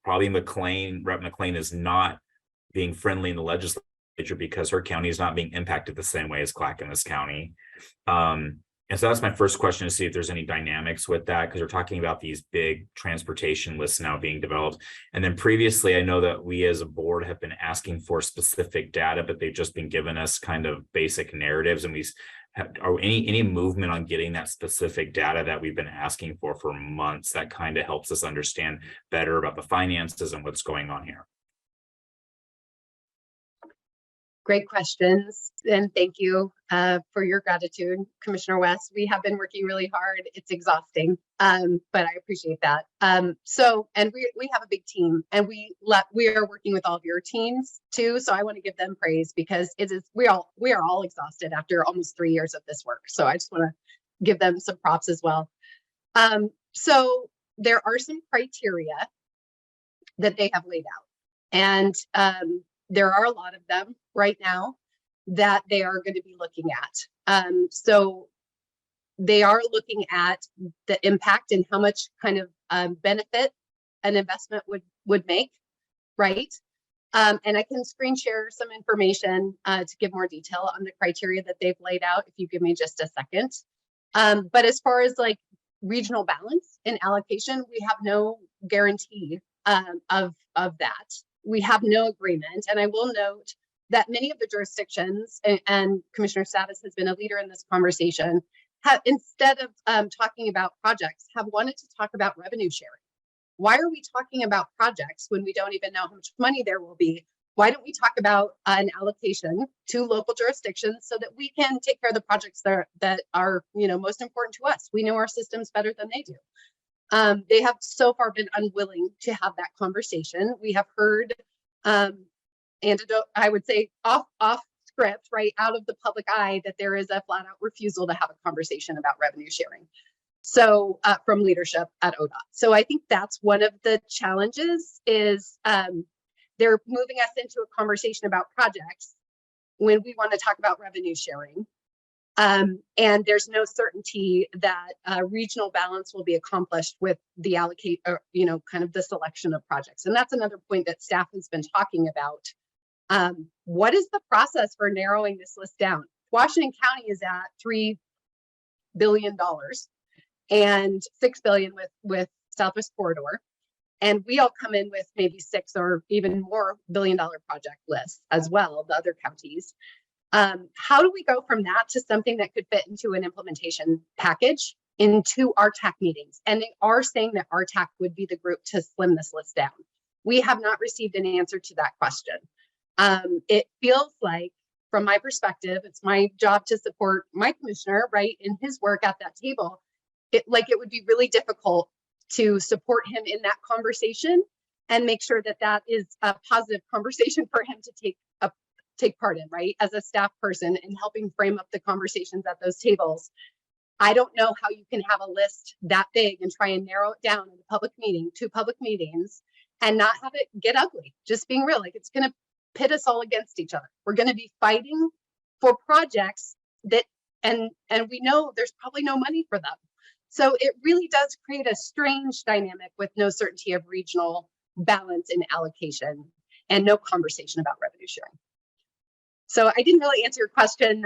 Speaker 12: Probably Rep. McLean is not being friendly in the legislature because her county is not being impacted the same way as Clackamas County. And so that's my first question, to see if there's any dynamics with that, because we're talking about these big transportation lists now being developed. And then previously, I know that we as a board have been asking for specific data, but they've just been giving us kind of basic narratives. And are any movement on getting that specific data that we've been asking for months that kind of helps us understand better about the finances and what's going on here?
Speaker 9: Great questions, and thank you for your gratitude, Commissioner West. We have been working really hard. It's exhausting, but I appreciate that. And we have a big team, and we are working with all of your teams too. So I want to give them praise, because we are all exhausted after almost 3 years of this work. So I just want to give them some props as well. So there are some criteria that they have laid out, and there are a lot of them right now that they are going to be looking at. So they are looking at the impact and how much kind of benefit an investment would make, right? And I can screen share some information to give more detail on the criteria that they've laid out, if you give me just a second. But as far as like regional balance in allocation, we have no guarantee of that. We have no agreement. And I will note that many of the jurisdictions, and Commissioner Status has been a leader in this conversation, have, instead of talking about projects, have wanted to talk about revenue sharing. Why are we talking about projects when we don't even know how much money there will be? Why don't we talk about an allocation to local jurisdictions so that we can take care of the projects that are most important to us? We know our systems better than they do. They have so far been unwilling to have that conversation. We have heard antidote, I would say off script, right out of the public eye, that there is a flat out refusal to have a conversation about revenue sharing. So from leadership at ODOT. So I think that's one of the challenges, is they're moving us into a conversation about projects when we want to talk about revenue sharing. And there's no certainty that regional balance will be accomplished with the allocate, or, kind of the selection of projects. And that's another point that staff has been talking about. What is the process for narrowing this list down? Washington County is at $3 billion and $6 billion with Southwest Corridor. And we all come in with maybe 6 or even more billion-dollar project lists as well, the other counties. How do we go from that to something that could fit into an implementation package into RTAC meetings? And they are saying that RTAC would be the group to slim this list down. We have not received an answer to that question. It feels like, from my perspective, it's my job to support my commissioner, right, in his work at that table. It would be really difficult to support him in that conversation and make sure that that is a positive conversation for him to take part in, right, as a staff person, and helping frame up the conversations at those tables. I don't know how you can have a list that big and try and narrow it down in a public meeting, 2 public meetings, and not have it get ugly. Just being real, like, it's going to pit us all against each other. We're going to be fighting for projects that, and we know there's probably no money for them. So it really does create a strange dynamic with no certainty of regional balance in allocation and no conversation about revenue sharing. So I didn't really answer your question.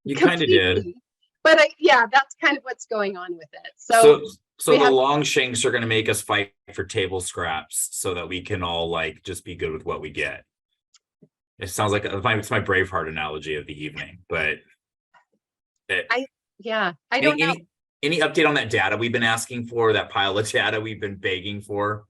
Speaker 12: You kind of did.
Speaker 9: But that's kind of what's going on with it.
Speaker 12: So the Longshanks are going to make us fight for table scraps so that we can all just be good with what we get. It sounds like it's my Braveheart analogy of the evening, but
Speaker 9: I don't know.
Speaker 12: Any update on that data we've been asking for, that pile of data we've been begging for?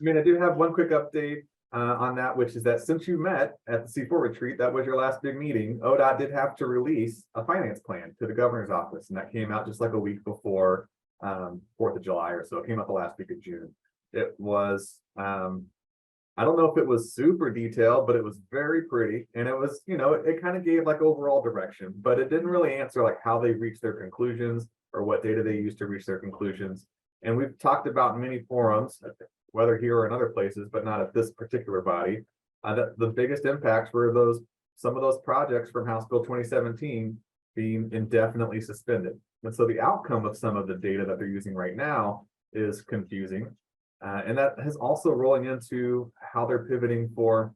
Speaker 4: I mean, I do have one quick update on that, which is that since you met at the C4 retreat, that was your last big meeting, ODOT did have to release a finance plan to the governor's office, and that came out just like a week before 4th of July or so. It came out the last week of June. It was, I don't know if it was super detailed, but it was very pretty, and it was, it kind of gave overall direction, but it didn't really answer how they reached their conclusions or what data they used to reach their conclusions. And we've talked about in many forums, whether here or in other places, but not at this particular body, that the biggest impacts were some of those projects from House Bill 2017 being indefinitely suspended. And so the outcome of some of the data that they're using right now is confusing. And that is also rolling into how they're pivoting for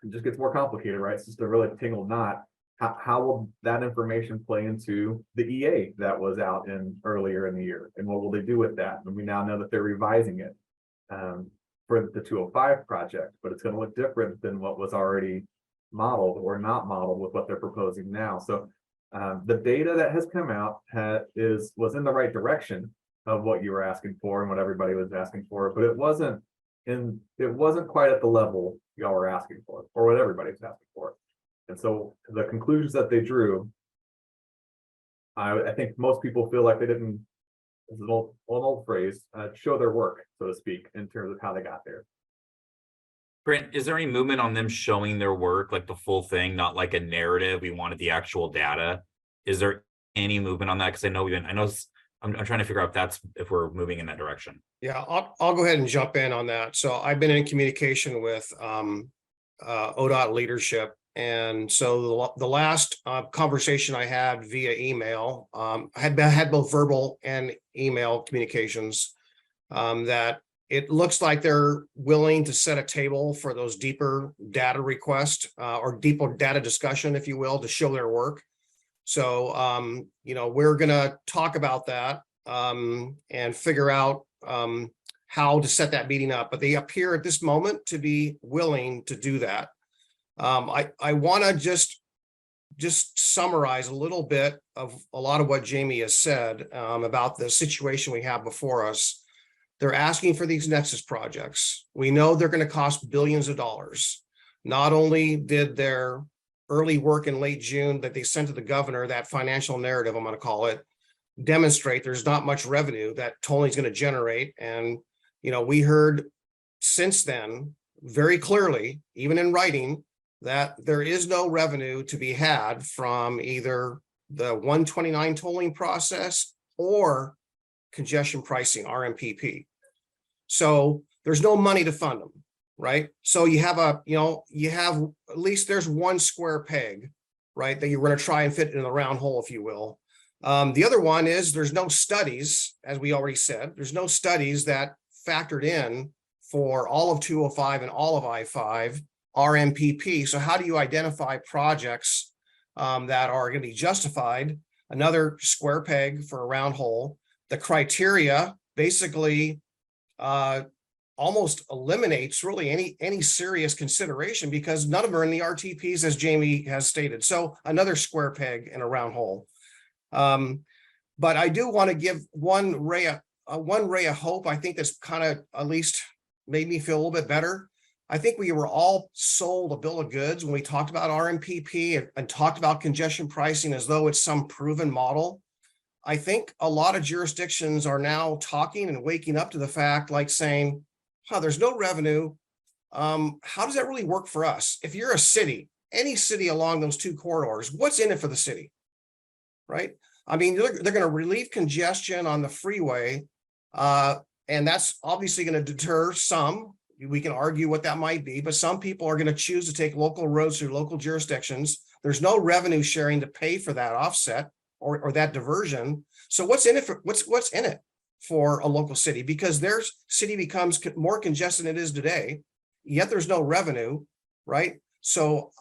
Speaker 4: it just gets more complicated, right? It's just a really tangled knot. How will that information play into the EA that was out in earlier in the year? And what will they do with that? And we now know that they're revising it for the 205 project, but it's going to look different than what was already modeled or not modeled with what they're proposing now. So the data that has come out was in the right direction of what you were asking for and what everybody was asking for, but it wasn't quite at the level y'all were asking for or what everybody's asking for. And so the conclusions that they drew, I think most people feel like they didn't, this is an old phrase, show their work, so to speak, in terms of how they got there.
Speaker 12: Brent, is there any movement on them showing their work, like the full thing, not like a narrative? We wanted the actual data. Is there any movement on that? Because I know I'm trying to figure out if we're moving in that direction.
Speaker 1: Yeah, I'll go ahead and jump in on that. So I've been in communication with ODOT leadership. And so the last conversation I had via email, I had both verbal and email communications, that it looks like they're willing to set a table for those deeper data requests or deeper data discussion, if you will, to show their work. So, we're going to talk about that and figure out how to set that meeting up. But they appear at this moment to be willing to do that. I want to just summarize a little bit of a lot of what Jamie has said about the situation we have before us. They're asking for these Nexus projects. We know they're going to cost billions of dollars. Not only did their early work in late June that they sent to the governor, that financial narrative, I'm going to call it, demonstrate there's not much revenue that tolling is going to generate. And, we heard since then very clearly, even in writing, that there is no revenue to be had from either the 129 tolling process or congestion pricing, RMPP. So there's no money to fund them, right? So you have at least there's one square peg, right, that you're going to try and fit in the round hole, if you will. The other one is there's no studies, as we already said, there's no studies that factored in for all of 205 and all of I-5 RMPP. So how do you identify projects that are going to be justified? Another square peg for a round hole. The criteria basically almost eliminates really any serious consideration because none of them are in the RTPs, as Jamie has stated. So another square peg in a round hole. But I do want to give one ray of hope. I think that's kind of at least made me feel a little bit better. I think we were all sold a bill of goods when we talked about RMPP and talked about congestion pricing as though it's some proven model. I think a lot of jurisdictions are now talking and waking up to the fact, like saying, there's no revenue. How does that really work for us? If you're a city, any city along those two corridors, what's in it for the city, right? I mean, they're going to relieve congestion on the freeway, and that's obviously going to deter some. We can argue what that might be, but some people are going to choose to take local roads through local jurisdictions. There's no revenue sharing to pay for that offset or that diversion. So what's in it for a local city? Because their city becomes more congested than it is today, yet there's no revenue, right? So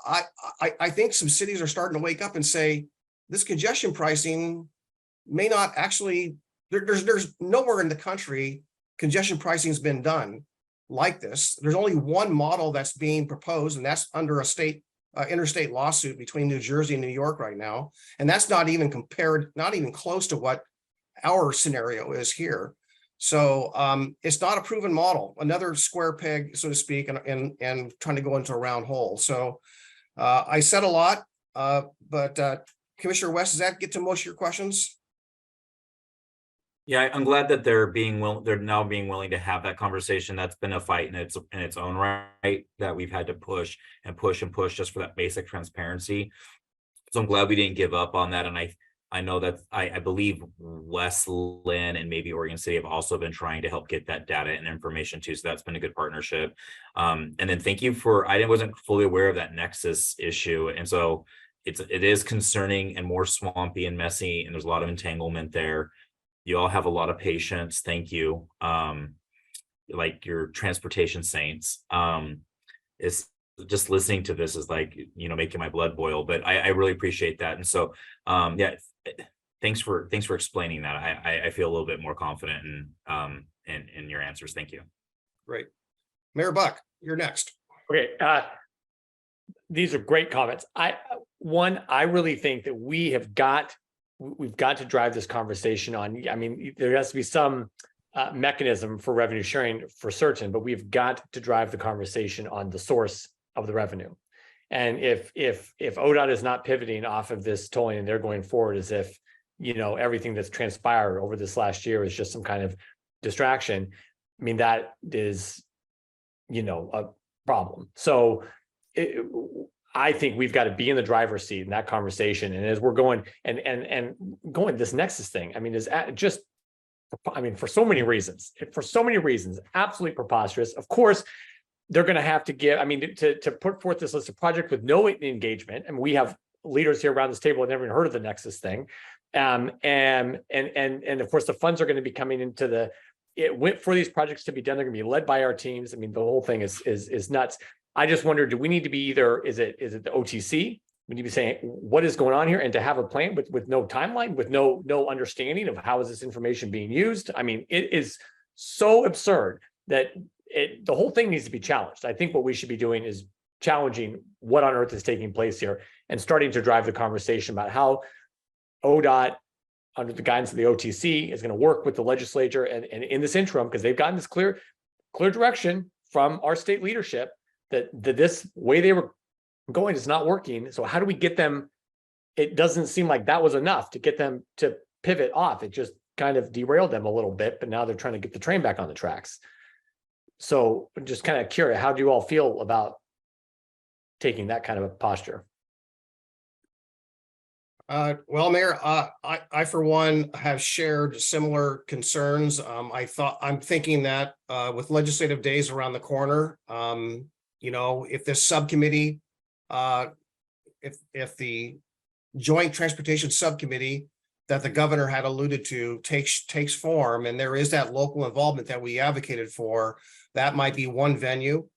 Speaker 1: I think some cities are starting to wake up and say, this congestion pricing may not actually, there's nowhere in the country congestion pricing has been done like this. There's only one model that's being proposed, and that's under a interstate lawsuit between New Jersey and New York right now. And that's not even close to what our scenario is here. So it's not a proven model, another square peg, so to speak, and trying to go into a round hole. So I said a lot, but Commissioner West, does that get to most of your questions?
Speaker 12: Yeah, I'm glad that they're now being willing to have that conversation. That's been a fight in its own right that we've had to push and push and push just for that basic transparency. So I'm glad we didn't give up on that. And I know that I believe West Lynn and maybe Oregon City have also been trying to help get that data and information too. So that's been a good partnership. And then thank you I wasn't fully aware of that Nexus issue. And so it is concerning and more swampy and messy, and there's a lot of entanglement there. You all have a lot of patience. Thank you. Like your transportation saints. just listening to this is like, making my blood boil, but I really appreciate that. And so, yeah, thanks for explaining that. I feel a little bit more confident in your answers. Thank you.
Speaker 1: Great. Mayor Buck, you're next.
Speaker 6: Okay, these are great comments. I really think that we've got to drive this conversation on. I mean, there has to be some mechanism for revenue sharing for certain, but we've got to drive the conversation on the source of the revenue. And if ODOT is not pivoting off of this tolling and they're going forward as if, everything that's transpired over this last year is just some kind of distraction, I mean, that is, a problem. So I think we've got to be in the driver's seat in that conversation. And as we're going and going this Nexus thing, I mean, is just, for so many reasons, absolutely preposterous. Of course, they're going to have to give, to put forth this list of projects with no engagement. And we have leaders here around this table who have never even heard of the Nexus thing. And of course, the funds are going to be coming into for these projects to be done. They're going to be led by our teams. I mean, the whole thing is nuts. I just wonder, do we need to be is it the OTC? We need to be saying what is going on here, and to have a plan with no timeline, with no understanding of how is this information being used. I mean, it is so absurd that the whole thing needs to be challenged. I think what we should be doing is challenging what on earth is taking place here and starting to drive the conversation about how ODOT, under the guidance of the OTC, is going to work with the legislature and in this interim, because they've gotten this clear direction from our state leadership that this way they were going is not working. So how do we get them? It doesn't seem like that was enough to get them to pivot off. It just kind of derailed them a little bit, but now they're trying to get the train back on the tracks. So I'm just kind of curious, how do you all feel about taking that kind of a posture?
Speaker 1: Well, Mayor, I for one have shared similar concerns. I'm thinking that with legislative days around the corner, if this subcommittee, if the Joint Transportation Subcommittee that the governor had alluded to takes form, and there is that local involvement that we advocated for, that might be one venue.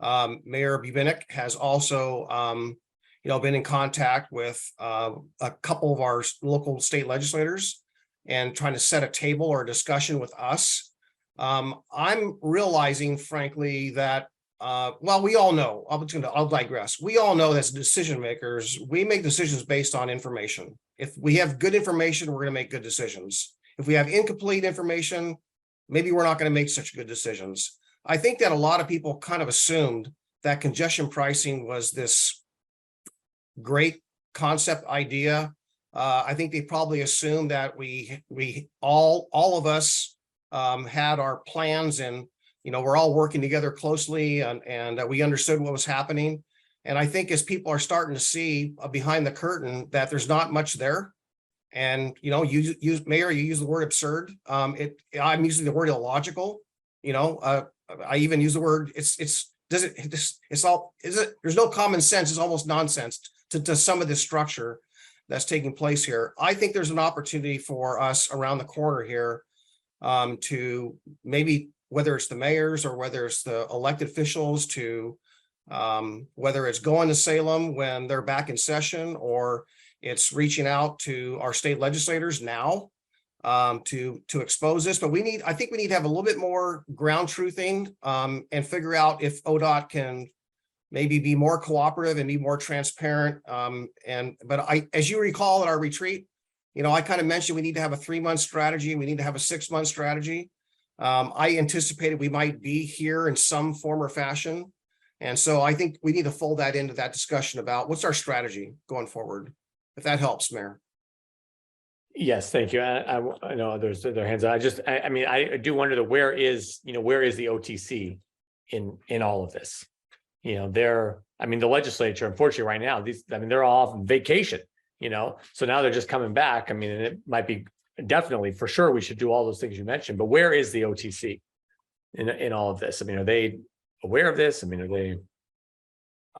Speaker 1: Mayor Bubinik has also, been in contact with a couple of our local state legislators and trying to set a table or a discussion with us. I'm realizing, frankly, that we all know, I'll digress. We all know that as decision makers, we make decisions based on information. If we have good information, we're going to make good decisions. If we have incomplete information, maybe we're not going to make such good decisions. I think that a lot of people kind of assumed that congestion pricing was this great concept idea. I think they probably assumed that we all of us had our plans, and we're all working together closely, and we understood what was happening. And I think as people are starting to see behind the curtain that there's not much there. And Mayor, you use the word absurd. I'm using the word illogical. I even use the word there's no common sense. It's almost nonsense to some of this structure that's taking place here. I think there's an opportunity for us around the corner here to maybe, whether it's the mayors or whether it's the elected officials, to whether it's going to Salem when they're back in session, or it's reaching out to our state legislators now to expose this. But I think we need to have a little bit more ground truthing and figure out if ODOT can maybe be more cooperative and be more transparent. But as you recall at our retreat, I kind of mentioned we need to have a 3-month strategy. We need to have a 6-month strategy. I anticipated we might be here in some form or fashion. And so I think we need to fold that into that discussion about what's our strategy going forward, if that helps, Mayor.
Speaker 6: Yes, thank you. I know others, their hands up. I do wonder where is the OTC in all of this? The legislature, unfortunately, right now, they're all on vacation, so now they're just coming back. And it might be definitely, for sure, we should do all those things you mentioned, but where is the OTC in all of this? Are they aware of this? Are they?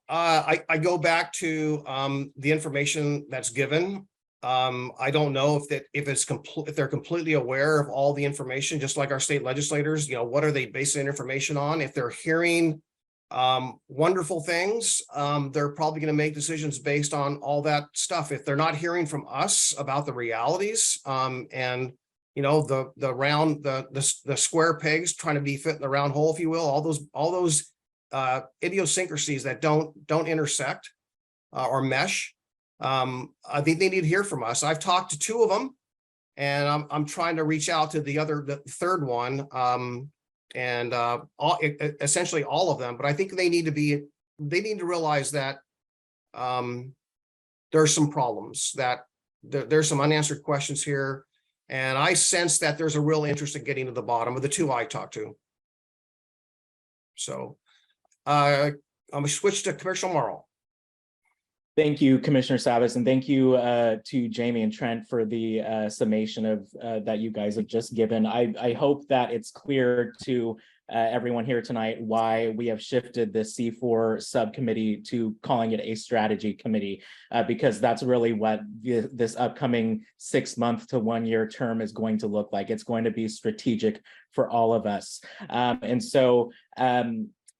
Speaker 1: I go back to the information that's given. I don't know if they're completely aware of all the information, just like our state legislators. What are they basing information on? If they're hearing wonderful things. They're probably going to make decisions based on all that stuff. If they're not hearing from us about the realities, and you know, the square pegs trying to be fit in the round hole, if you will, all those idiosyncrasies that don't intersect or mesh. I think they need to hear from us. I've talked to two of them, and I'm trying to reach out to the third one. Essentially all of them, but I think they need to realize that there's some problems, that there's some unanswered questions here. And I sense that there's a real interest in getting to the bottom of the two I talked to. So I'm gonna switch to Commissioner Morrow.
Speaker 10: Thank you, Commissioner Savas, and thank you to Jamie and Trent for the summation of that you guys have just given. I hope that it's clear to everyone here tonight why we have shifted the C4 subcommittee to calling it a strategy committee, because that's really what this upcoming 6-month to 1-year term is going to look like. It's going to be strategic for all of us. And so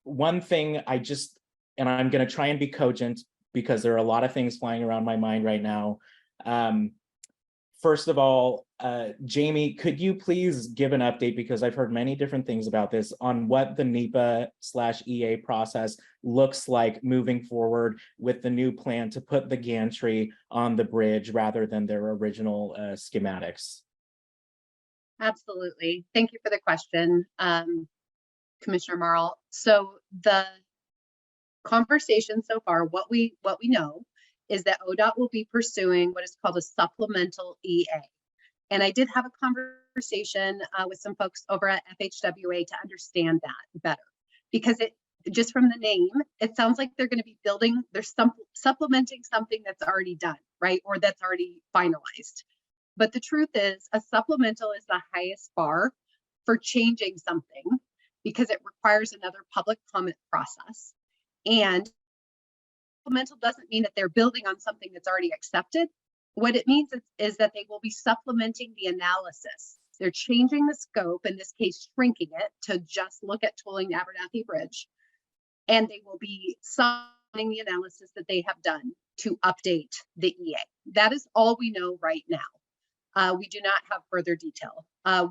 Speaker 10: one thing and I'm going to try and be cogent, because there are a lot of things flying around my mind right now. First of all, Jamie, could you please give an update, because I've heard many different things about this, on what the NEPA/EA process looks like moving forward with the new plan to put the gantry on the bridge rather than their original schematics?
Speaker 9: Absolutely. Thank you for the question, Commissioner Marl. So the conversation so far, what we know is that ODOT will be pursuing what is called a supplemental EA. And I did have a conversation with some folks over at FHWA to understand that better, because it just from the name, it sounds like they're going to be supplementing something that's already done, right? Or that's already finalized. But the truth is, a supplemental is the highest bar for changing something, because it requires another public comment process. And supplemental doesn't mean that they're building on something that's already accepted. What it means is that they will be supplementing the analysis. They're changing the scope, in this case, shrinking it to just look at tolling the Abernathy Bridge. And they will be supplementing the analysis that they have done to update the EA. That is all we know right now. We do not have further detail.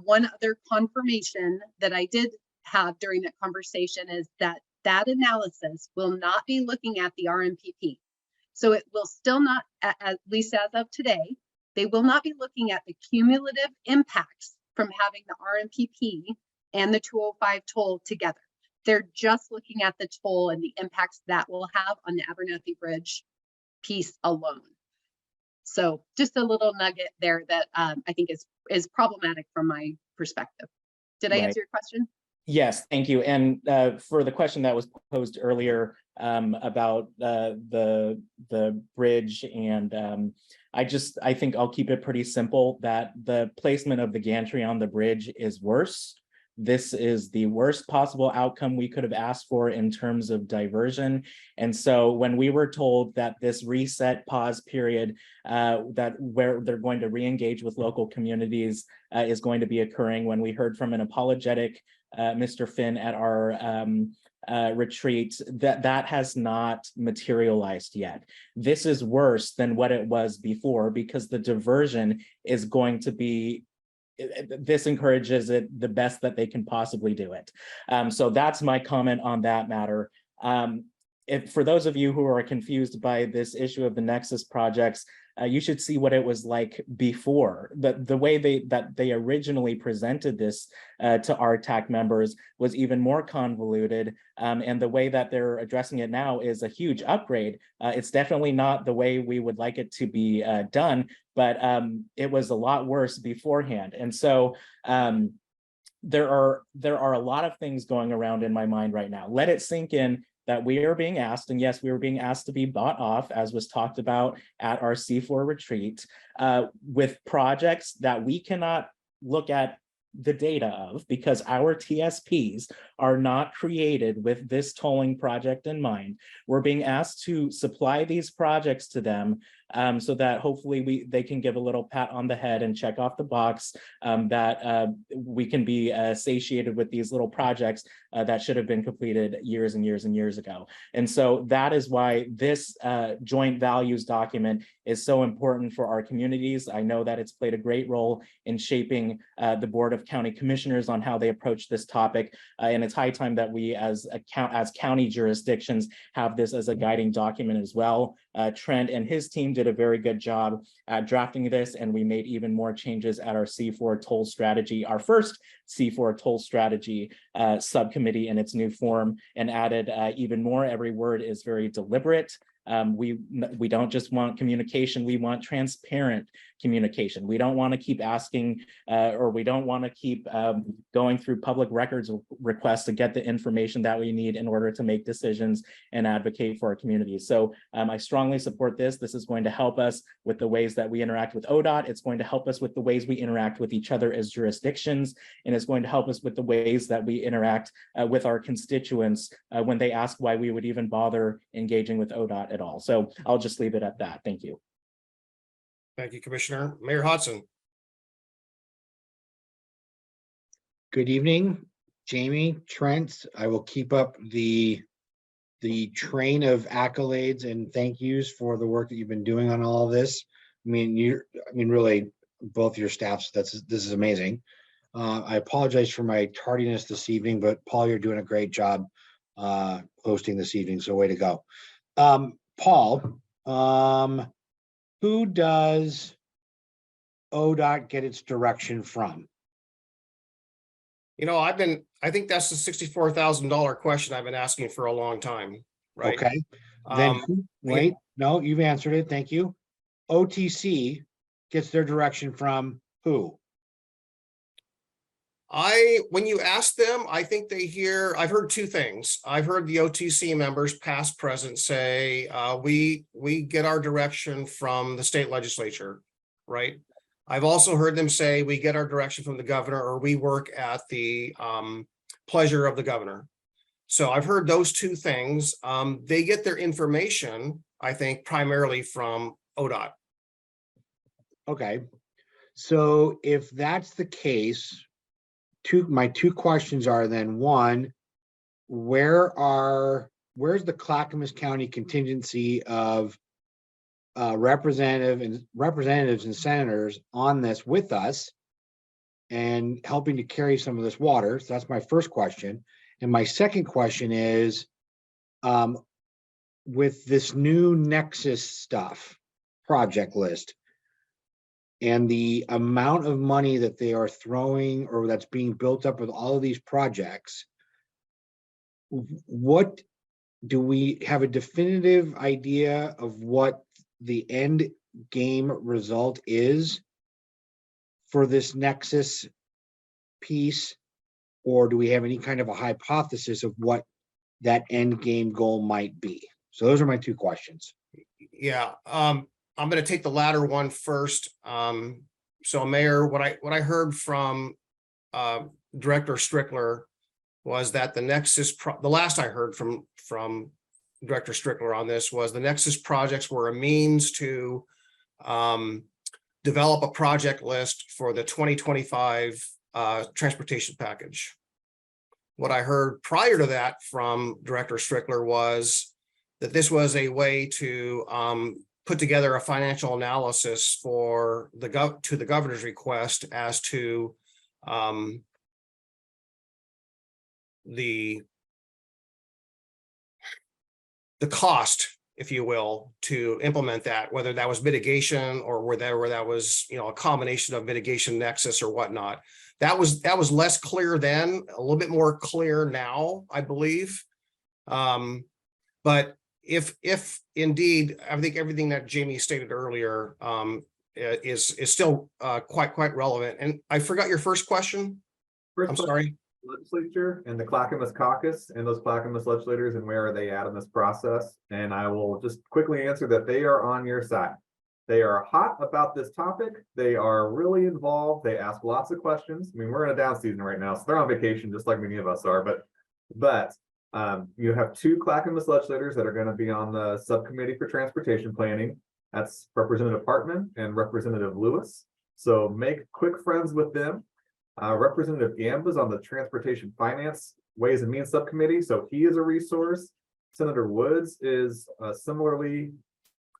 Speaker 9: One other confirmation that I did have during that conversation is that analysis will not be looking at the RMPP. So it will still not, at least as of today, they will not be looking at the cumulative impacts from having the RMPP and the 205 toll together. They're just looking at the toll and the impacts that will have on the Abernathy Bridge piece alone. So just a little nugget there that I think is problematic from my perspective. Did I answer your question?
Speaker 10: Yes, thank you. And for the question that was posed earlier about the bridge, and I think I'll keep it pretty simple, that the placement of the gantry on the bridge is worse. This is the worst possible outcome we could have asked for in terms of diversion. And so when we were told that this reset pause period, where they're going to re-engage with local communities is going to be occurring, when we heard from an apologetic Mr. Finn at our retreat, that has not materialized yet. This is worse than what it was before, because the diversion is going to be, this encourages it the best that they can possibly do it. So that's my comment on that matter. For those of you who are confused by this issue of the Nexus projects, you should see what it was like before. The way they originally presented this to our TAC members was even more convoluted, and the way that they're addressing it now is a huge upgrade. It's definitely not the way we would like it to be done, but it was a lot worse beforehand. And so there are a lot of things going around in my mind right now. Let it sink in that we are being asked, and yes, we were being asked to be bought off, as was talked about at our C4 retreat, with projects that we cannot look at the data of, because our TSPs are not created with this tolling project in mind. We're being asked to supply these projects to them so that hopefully they can give a little pat on the head and check off the box that we can be satiated with these little projects that should have been completed years and years and years ago. And so that is why this joint values document is so important for our communities. I know that it's played a great role in shaping the Board of County Commissioners on how they approach this topic. And it's high time that we as county jurisdictions have this as a guiding document as well. Trent and his team did a very good job at drafting this, and we made even more changes at our C4 toll strategy, our first C4 toll strategy subcommittee in its new form, and added even more. Every word is very deliberate. We don't just want communication, we want transparent communication. We don't want to keep asking or we don't want to keep going through public records requests to get the information that we need in order to make decisions and advocate for our communities. So I strongly support this. This is going to help us with the ways that we interact with ODOT. It's going to help us with the ways we interact with each other as jurisdictions, and it's going to help us with the ways that we interact with our constituents when they ask why we would even bother engaging with ODOT at all. So I'll just leave it at that. Thank you.
Speaker 1: Thank you, Commissioner. Mayor Hodson.
Speaker 13: Good evening, Jamie, Trent. I will keep up the train of accolades and thank yous for the work that you've been doing on all of this. I mean, really, both your staffs. This is amazing. I apologize for my tardiness this evening, but Paul, you're doing a great job hosting this evening. So way to go. Paul, who does ODOT get its direction from?
Speaker 1: You know, I think that's the $64,000 question I've been asking for a long time, right?
Speaker 13: Okay, then wait, no, you've answered it. Thank you. OTC gets their direction from who?
Speaker 1: When you ask them, I think I've heard two things. I've heard the OTC members, past, present, say, we get our direction from the state legislature, right? I've also heard them say, we get our direction from the governor, or we work at the pleasure of the governor. So I've heard those two things. They get their information, I think, primarily from ODOT.
Speaker 13: Okay, so if that's the case, my two questions are then, one, where's the Clackamas County contingency of representatives and senators on this with us and helping to carry some of this water? So that's my first question. And my second question is, with this new Nexus stuff, project list, and the amount of money that they are throwing or that's being built up with all of these projects, what do we have a definitive idea of what the end game result is for this Nexus piece? Or do we have any kind of a hypothesis of what that end game goal might be? So those are my two questions.
Speaker 1: Yeah, I'm going to take the latter one first. So Mayor, what I heard from Director Strickler was that the Nexus, the last I heard from Director Strickler on this was the Nexus projects were a means to develop a project list for the 2025 transportation package. What I heard prior to that from Director Strickler was that this was a way to put together a financial analysis for the governor's request as to the cost, if you will, to implement that, whether that was mitigation or whether that was, a combination of mitigation, Nexus, or whatnot. That was less clear then, a little bit more clear now, I believe. But if indeed, I think everything that Jamie stated earlier is still quite relevant. And I forgot your first question. I'm sorry.
Speaker 4: Legislature and the Clackamas caucus and those Clackamas legislators, and where are they at in this process? And I will just quickly answer that they are on your side. They are hot about this topic. They are really involved. They ask lots of questions. I mean, we're in a down season right now, so they're on vacation just like many of us are. But you have two Clackamas legislators that are going to be on the subcommittee for transportation planning. That's Representative Hartman and Representative Lewis. So make quick friends with them. Representative Gamba's on the Transportation Finance Ways and Means Subcommittee, so he is a resource. Senator Woods is similarly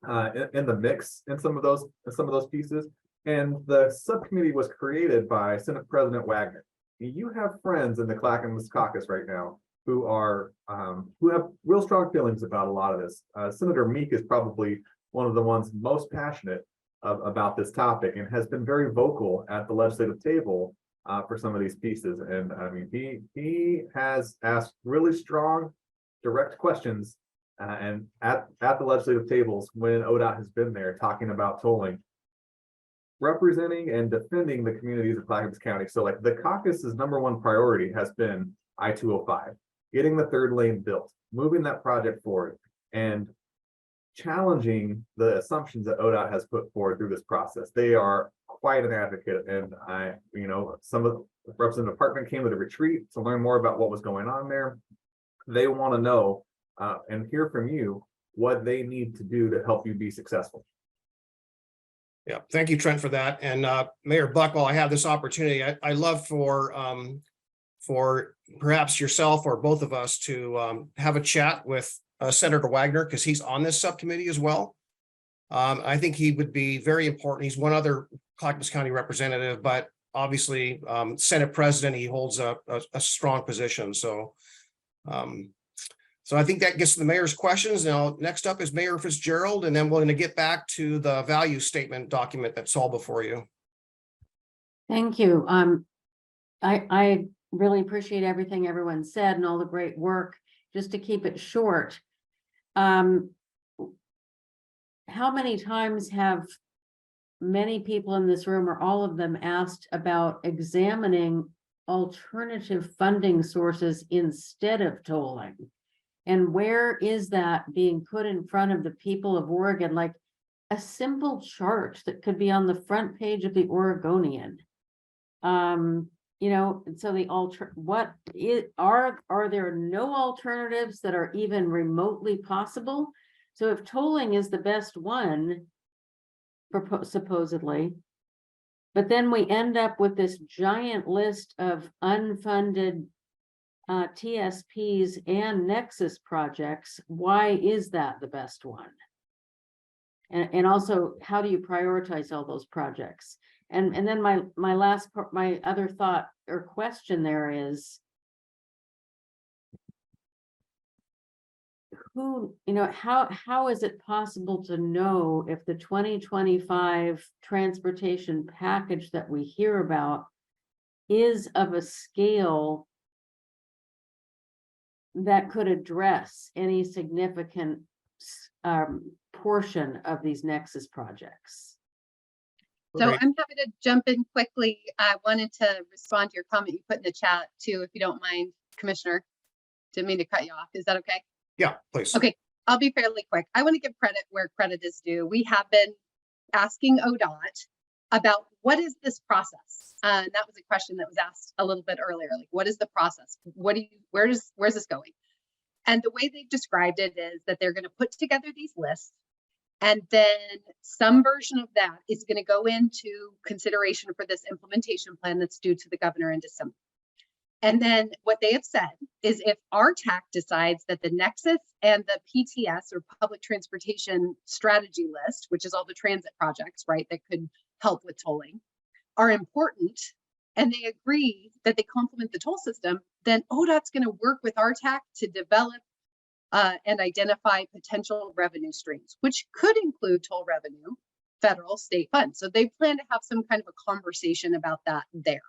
Speaker 4: in the mix in some of those pieces. And the subcommittee was created by Senate President Wagner. You have friends in the Clackamas caucus right now who have real strong feelings about a lot of this. Senator Meek is probably one of the ones most passionate about this topic and has been very vocal at the legislative table for some of these pieces. And I mean, he has asked really strong, direct questions and at the legislative tables when ODOT has been there talking about tolling, representing and defending the communities of Clackamas County. So like the caucus's #1 priority has been I-205, getting the third lane built, moving that project forward, and challenging the assumptions that ODOT has put forward through this process. They are quite an advocate, and some of Representative Hartman came to the retreat to learn more about what was going on there. They want to know and hear from you what they need to do to help you be successful.
Speaker 1: Yeah, thank you, Trent, for that. And Mayor Buck, while I have this opportunity, I love for perhaps yourself or both of us to have a chat with Senator Wagner, because he's on this subcommittee as well. I think he would be very important. He's one other Clackamas County representative, but obviously Senate President, he holds a strong position. So I think that gets to the mayor's questions. Now, next up is Mayor Fitzgerald, and then we're going to get back to the value statement document that's all before you.
Speaker 14: Thank you. I really appreciate everything everyone said and all the great work. Just to keep it short, how many times have many people in this room or all of them asked about examining alternative funding sources instead of tolling? And where is that being put in front of the people of Oregon? Like a simple chart that could be on the front page of the Oregonian. So are there no alternatives that are even remotely possible? So if tolling is the best one, supposedly, but then we end up with this giant list of unfunded TSPs and Nexus projects, why is that the best one? And also, how do you prioritize all those projects? And then my last part, my other thought or question there is, how is it possible to know if the 2025 transportation package that we hear about is of a scale that could address any significant portion of these Nexus projects?
Speaker 9: So I'm happy to jump in quickly. I wanted to respond to your comment you put in the chat too, if you don't mind, Commissioner. Didn't mean to cut you off. Is that okay?
Speaker 1: Yeah, please.
Speaker 9: Okay, I'll be fairly quick. I want to give credit where credit is due. We have been asking ODOT about what is this process? And that was a question that was asked a little bit earlier. Like, what is the process? Where's this going? And the way they've described it is that they're going to put together these lists, and then some version of that is going to go into consideration for this implementation plan that's due to the governor in December. And then what they have said is if RTAC decides that the Nexus and the PTS, or Public Transportation Strategy List, which is all the transit projects, right, that could help with tolling, are important, and they agree that they complement the toll system, then ODOT's going to work with RTAC to develop and identify potential revenue streams, which could include toll revenue, federal, state funds. So they plan to have some kind of a conversation about that there.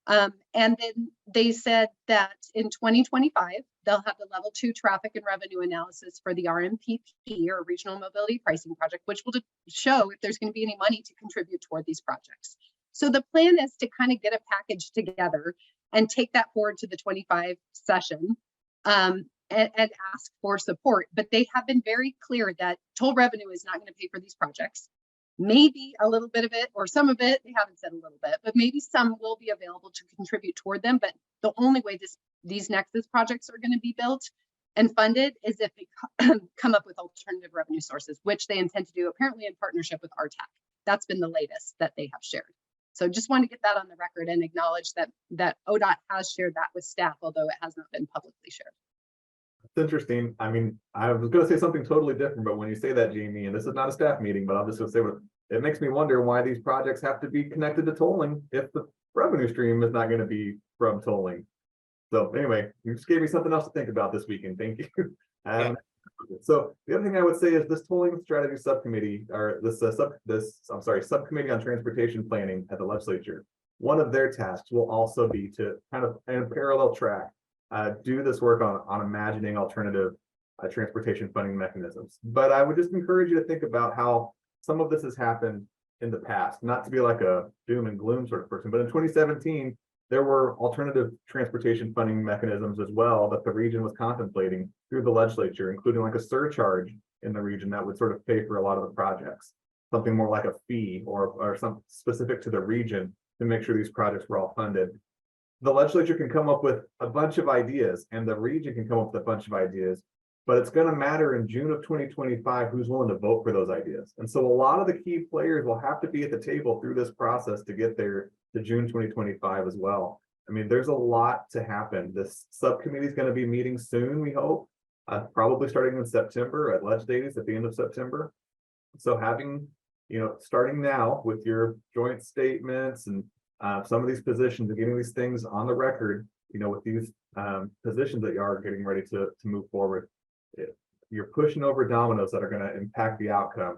Speaker 9: And then they said that in 2025, they'll have the level 2 traffic and revenue analysis for the RMPP, or Regional Mobility Pricing Project, which will show if there's going to be any money to contribute toward these projects. So the plan is to kind of get a package together and take that forward to the 25 session and ask for support. But they have been very clear that toll revenue is not going to pay for these projects. maybe a little bit of it or some of it, they haven't said a little bit, but maybe some will be available to contribute toward them. But the only way these Nexus projects are going to be built and funded is if they come up with alternative revenue sources, which they intend to do apparently in partnership with RTAC. That's been the latest that they have shared. So just want to get that on the record and acknowledge that ODOT has shared that with staff, although it has not been publicly shared.
Speaker 4: It's interesting. I mean, I was gonna say something totally different, but when you say that, Jamie, and this is not a staff meeting, but I'm just gonna say what it makes me wonder why these projects have to be connected to tolling if the revenue stream is not gonna be from tolling. So anyway, you just gave me something else to think about this weekend. Thank you. So the other thing I would say is this tolling strategy subcommittee, or this subcommittee on transportation planning at the legislature. One of their tasks will also be to kind of in a parallel track, do this work on imagining alternative transportation funding mechanisms. But I would just encourage you to think about how some of this has happened in the past, not to be like a doom and gloom sort of person, but in 2017, there were alternative transportation funding mechanisms as well that the region was contemplating through the legislature, including like a surcharge in the region that would sort of pay for a lot of the projects, something more like a fee or something specific to the region to make sure these projects were all funded. The legislature can come up with a bunch of ideas and the region can come up with a bunch of ideas, but it's going to matter in June of 2025 who's willing to vote for those ideas. And so a lot of the key players will have to be at the table through this process to get there to June 2025 as well. I mean, there's a lot to happen. This subcommittee is going to be meeting soon, we hope, probably starting in September at Ledge Days at the end of September. So having, starting now with your joint statements and some of these positions and getting these things on the record, with these positions that you are getting ready to move forward, you're pushing over dominoes that are going to impact the outcome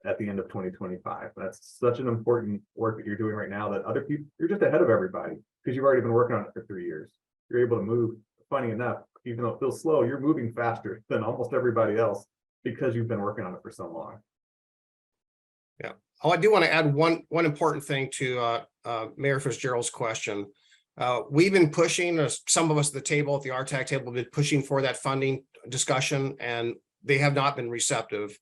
Speaker 4: at the end of 2025. That's such an important work that you're doing right now that other people, you're just ahead of everybody because you've already been working on it for 3 years. You're able to move, funny enough, even though it feels slow, you're moving faster than almost everybody else because you've been working on it for so long.
Speaker 1: Yeah. Oh, I do want to add one important thing to Mayor Fitzgerald's question. We've been pushing, some of us at the table, at the RTAC table, have been pushing for that funding discussion, and they have not been receptive.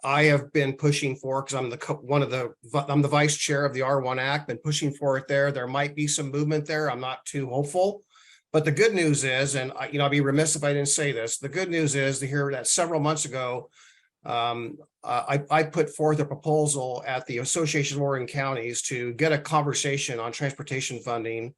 Speaker 1: I have been pushing for, because I'm the vice chair of the R1 Act, been pushing for it there. There might be some movement there. I'm not too hopeful. But the good news is, and I'd be remiss if I didn't say this, the good news is to hear that several months ago, I put forth a proposal at the Association of Oregon Counties to get a conversation on transportation funding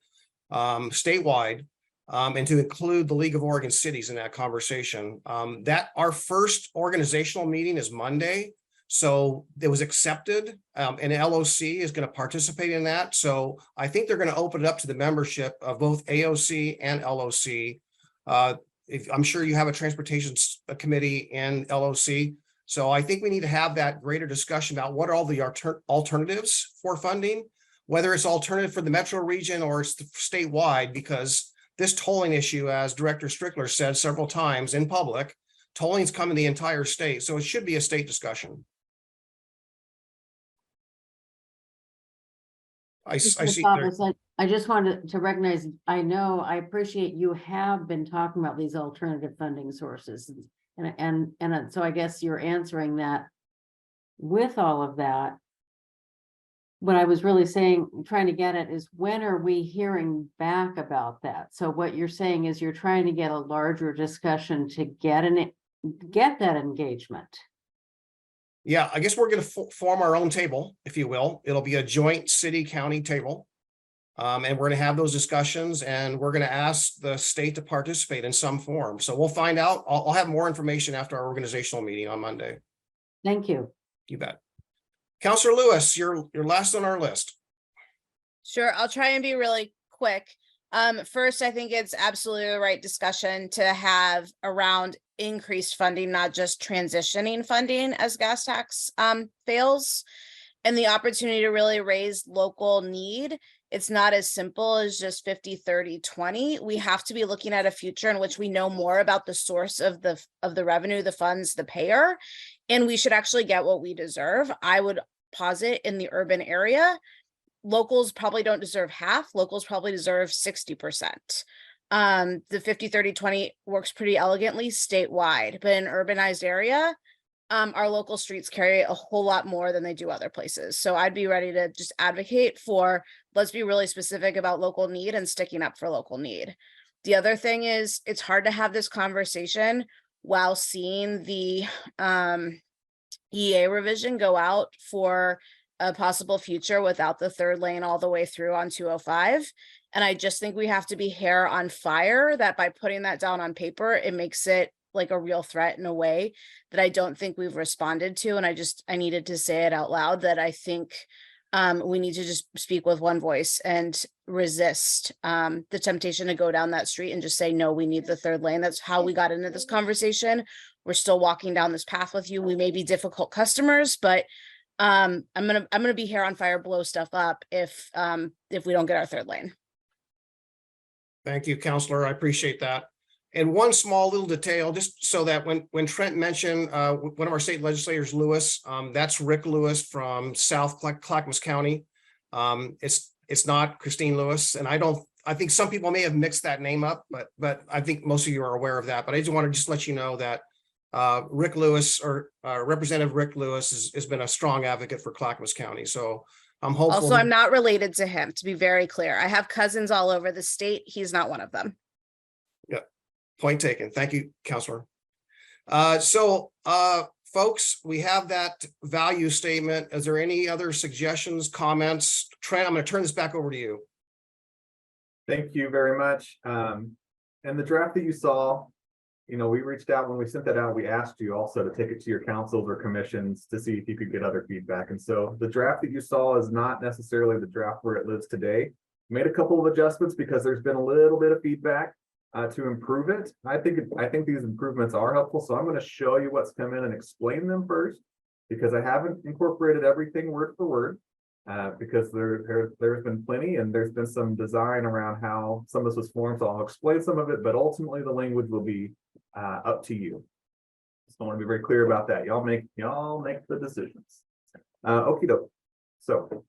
Speaker 1: statewide, and to include the League of Oregon Cities in that conversation. That our first organizational meeting is Monday. So it was accepted, and LOC is going to participate in that. So I think they're going to open it up to the membership of both AOC and LOC. I'm sure you have a transportation committee in LOC. So I think we need to have that greater discussion about what are all the alternatives for funding, whether it's alternative for the metro region or it's statewide, because this tolling issue, as Director Strickler said several times in public, tolling's coming the entire state. So it should be a state discussion. I see.
Speaker 14: I just wanted to recognize, I appreciate you have been talking about these alternative funding sources. And so I guess you're answering that with all of that. What I was really trying to get at is, when are we hearing back about that? So what you're saying is you're trying to get a larger discussion to get that engagement.
Speaker 1: Yeah, I guess we're going to form our own table, if you will. It'll be a joint city-county table. And we're going to have those discussions, and we're going to ask the state to participate in some form. So we'll find out. I'll have more information after our organizational meeting on Monday.
Speaker 14: Thank you.
Speaker 1: You bet. Councilor Lewis, you're last on our list.
Speaker 15: Sure, I'll try and be really quick. First, I think it's absolutely the right discussion to have around increased funding, not just transitioning funding as gas tax fails, and the opportunity to really raise local need. It's not as simple as just 50, 30, 20. We have to be looking at a future in which we know more about the source of the revenue, the funds, the payer, and we should actually get what we deserve. I would posit in the urban area, locals probably don't deserve half. Locals probably deserve 60%. The 50, 30, 20 works pretty elegantly statewide, but in an urbanized area, our local streets carry a whole lot more than they do other places. So I'd be ready to just advocate for, let's be really specific about local need and sticking up for local need. The other thing is, it's hard to have this conversation while seeing the EA revision go out for a possible future without the third lane all the way through on 205. And I just think we have to be hair on fire that by putting that down on paper, it makes it like a real threat in a way that I don't think we've responded to. And I needed to say it out loud that I think we need to just speak with one voice and resist the temptation to go down that street and just say, no, we need the third lane. That's how we got into this conversation. We're still walking down this path with you. We may be difficult customers, but I'm gonna be hair on fire, blow stuff up if we don't get our third lane.
Speaker 1: Thank you, Counselor. I appreciate that. And one small little detail, just so that when Trent mentioned one of our state legislators, Lewis, that's Rick Lewis from South Clackamas County. It's not Christine Lewis, and I think some people may have mixed that name up, but I think most of you are aware of that. But I just want to just let you know that Rick Lewis, or Representative Rick Lewis, has been a strong advocate for Clackamas County. So I'm hopeful.
Speaker 15: Also, I'm not related to him, to be very clear. I have cousins all over the state. He's not one of them.
Speaker 1: Yeah, point taken. Thank you, Counselor. Folks, we have that value statement. Is there any other suggestions, comments? Trent, I'm going to turn this back over to you.
Speaker 4: Thank you very much. And the draft that you saw, we reached out when we sent that out. We asked you also to take it to your councils or commissions to see if you could get other feedback. And so the draft that you saw is not necessarily the draft where it lives today. Made a couple of adjustments because there's been a little bit of feedback to improve it. I think these improvements are helpful. So I'm going to show you what's come in and explain them first, because I haven't incorporated everything word for word. Because there's been plenty, and there's been some design around how some of this was formed. So I'll explain some of it, but ultimately the language will be up to you. So I want to be very clear about that. Y'all make the decisions. Okie doke. So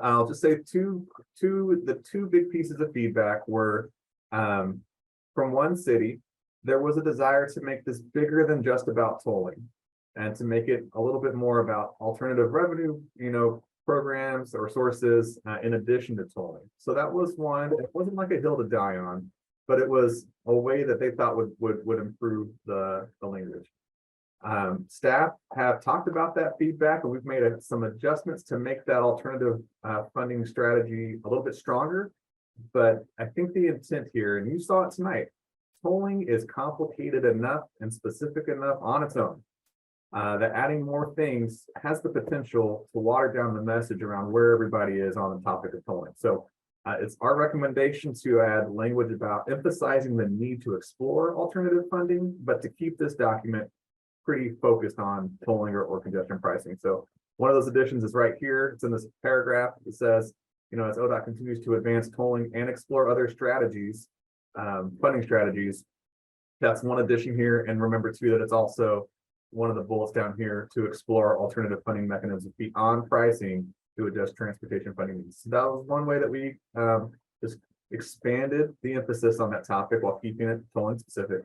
Speaker 4: I'll just say the two big pieces of feedback were from one city. There was a desire to make this bigger than just about tolling, and to make it a little bit more about alternative revenue, programs or sources in addition to tolling. So that was one. It wasn't like a hill to die on, but it was a way that they thought would improve the language. Staff have talked about that feedback, and we've made some adjustments to make that alternative funding strategy a little bit stronger. But I think the intent here, and you saw it tonight, tolling is complicated enough and specific enough on its own. That adding more things has the potential to water down the message around where everybody is on the topic of tolling. So it's our recommendation to add language about emphasizing the need to explore alternative funding, but to keep this document pretty focused on tolling or congestion pricing. So one of those additions is right here. It's in this paragraph. It says, as ODOT continues to advance tolling and explore other strategies, funding strategies. That's one addition here. And remember too, that it's also one of the bullets down here to explore alternative funding mechanisms beyond pricing to adjust transportation funding needs. So that was one way that we just expanded the emphasis on that topic while keeping it tolling specific.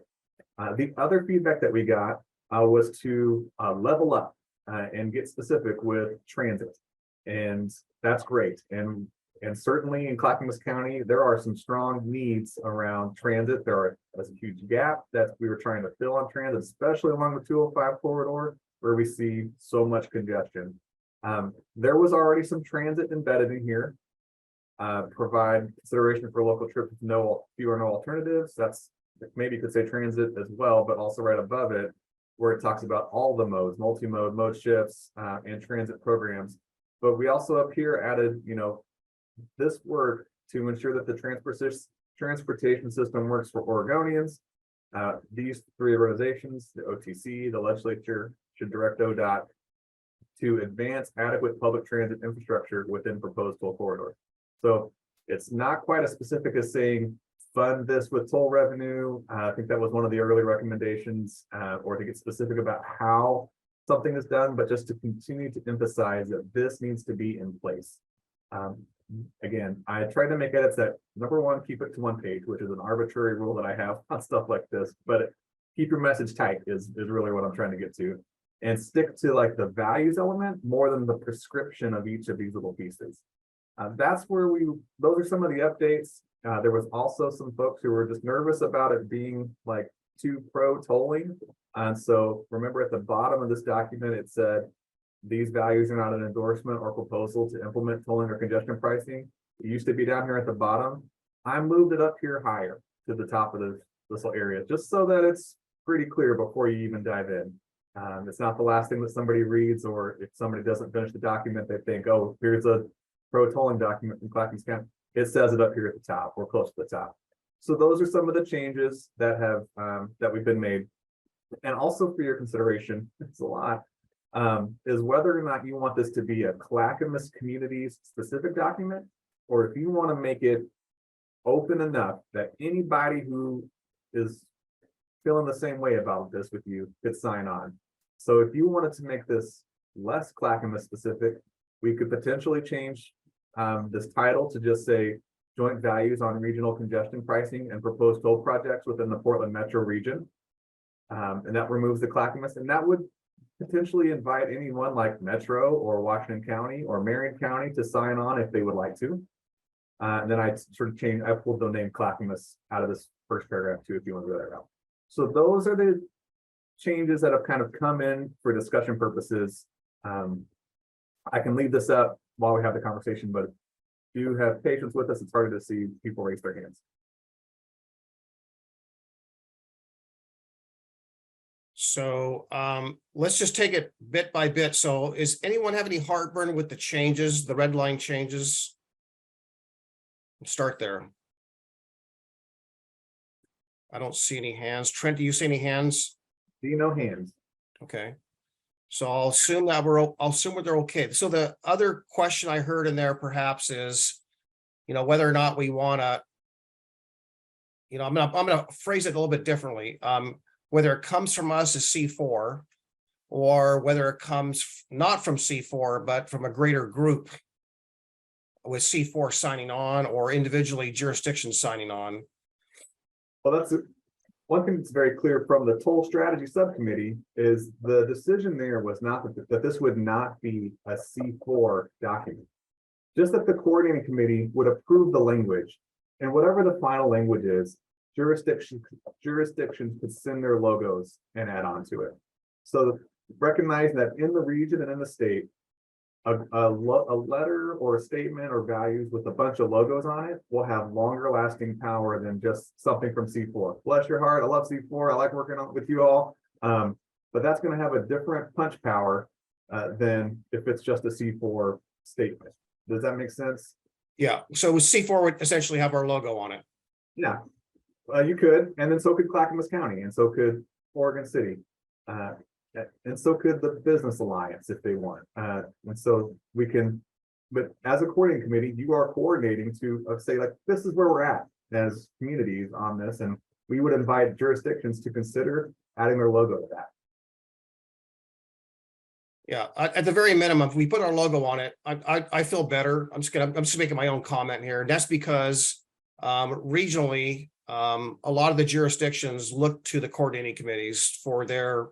Speaker 4: The other feedback that we got was to level up and get specific with transit. And that's great. And certainly in Clackamas County, there are some strong needs around transit. There's a huge gap that we were trying to fill on transit, especially along the 205 corridor, where we see so much congestion. There was already some transit embedded in here. Provide consideration for local trips with few or no alternatives. That's maybe you could say transit as well, but also right above it, where it talks about all the modes, multi-mode, mode shifts, and transit programs. But we also up here added, this work to ensure that the transportation system works for Oregonians. These three organizations, the OTC, the legislature, should direct ODOT to advance adequate public transit infrastructure within proposed toll corridor. So it's not quite as specific as saying fund this with toll revenue. I think that was one of the early recommendations, or to get specific about how something is done, but just to continue to emphasize that this needs to be in place. Again, I tried to make edits that, number one, keep it to one page, which is an arbitrary rule that I have on stuff like this, but keep your message tight is really what I'm trying to get to. and stick to like the values element more than the prescription of each of these little pieces. That's where those are some of the updates. There was also some folks who were just nervous about it being like too pro tolling. And so remember at the bottom of this document, it said, these values are not an endorsement or proposal to implement tolling or congestion pricing. It used to be down here at the bottom. I moved it up here higher to the top of this little area, just so that it's pretty clear before you even dive in. It's not the last thing that somebody reads, or if somebody doesn't finish the document, they think, oh, here's a pro tolling document from Clackamas County. It says it up here at the top or close to the top. So those are some of the changes that have that we've been made. And also for your consideration, it's a lot, is whether or not you want this to be a Clackamas communities specific document, or if you want to make it open enough that anybody who is feeling the same way about this with you could sign on. So if you wanted to make this less Clackamas specific, we could potentially change this title to just say joint values on regional congestion pricing and proposed toll projects within the Portland metro region. And that removes the Clackamas, and that would potentially invite anyone like Metro or Washington County or Marion County to sign on if they would like to. And then I sort of I pulled the name Clackamas out of this first paragraph too, if you want to go that route. So those are the changes that have kind of come in for discussion purposes. I can leave this up while we have the conversation, but if you have patience with us, it's harder to see people raise their hands.
Speaker 1: So let's just take it bit by bit. So is anyone have any heartburn with the changes, the red line changes? Let's start there. I don't see any hands. Trent, do you see any hands?
Speaker 4: See no hands.
Speaker 1: Okay. So I'll assume that I'll assume they're okay. So the other question I heard in there perhaps is, whether or not we want to, I'm gonna phrase it a little bit differently. Whether it comes from us as C4, or whether it comes not from C4, but from a greater group with C4 signing on, or individually jurisdictions signing on.
Speaker 4: Well, that's one thing that's very clear from the toll strategy subcommittee is the decision there was not that this would not be a C4 document, just that the coordinating committee would approve the language, and whatever the final language is, jurisdictions could send their logos and add on to it. So recognize that in the region and in the state, a letter or a statement or values with a bunch of logos on it will have longer lasting power than just something from C4. Bless your heart, I love C4, I like working with you all, but that's going to have a different punch power than if it's just a C4 statement. Does that make sense?
Speaker 1: Yeah, so C4 would essentially have our logo on it.
Speaker 4: Yeah, you could, and then so could Clackamas County, and so could Oregon City. And so could the Business Alliance if they want. And so we can, but as a coordinating committee, you are coordinating to say, like, this is where we're at as communities on this. And we would invite jurisdictions to consider adding their logo to that.
Speaker 1: Yeah, at the very minimum, if we put our logo on it, I feel better. I'm just making my own comment here. And that's because regionally, a lot of the jurisdictions look to the coordinating committees for their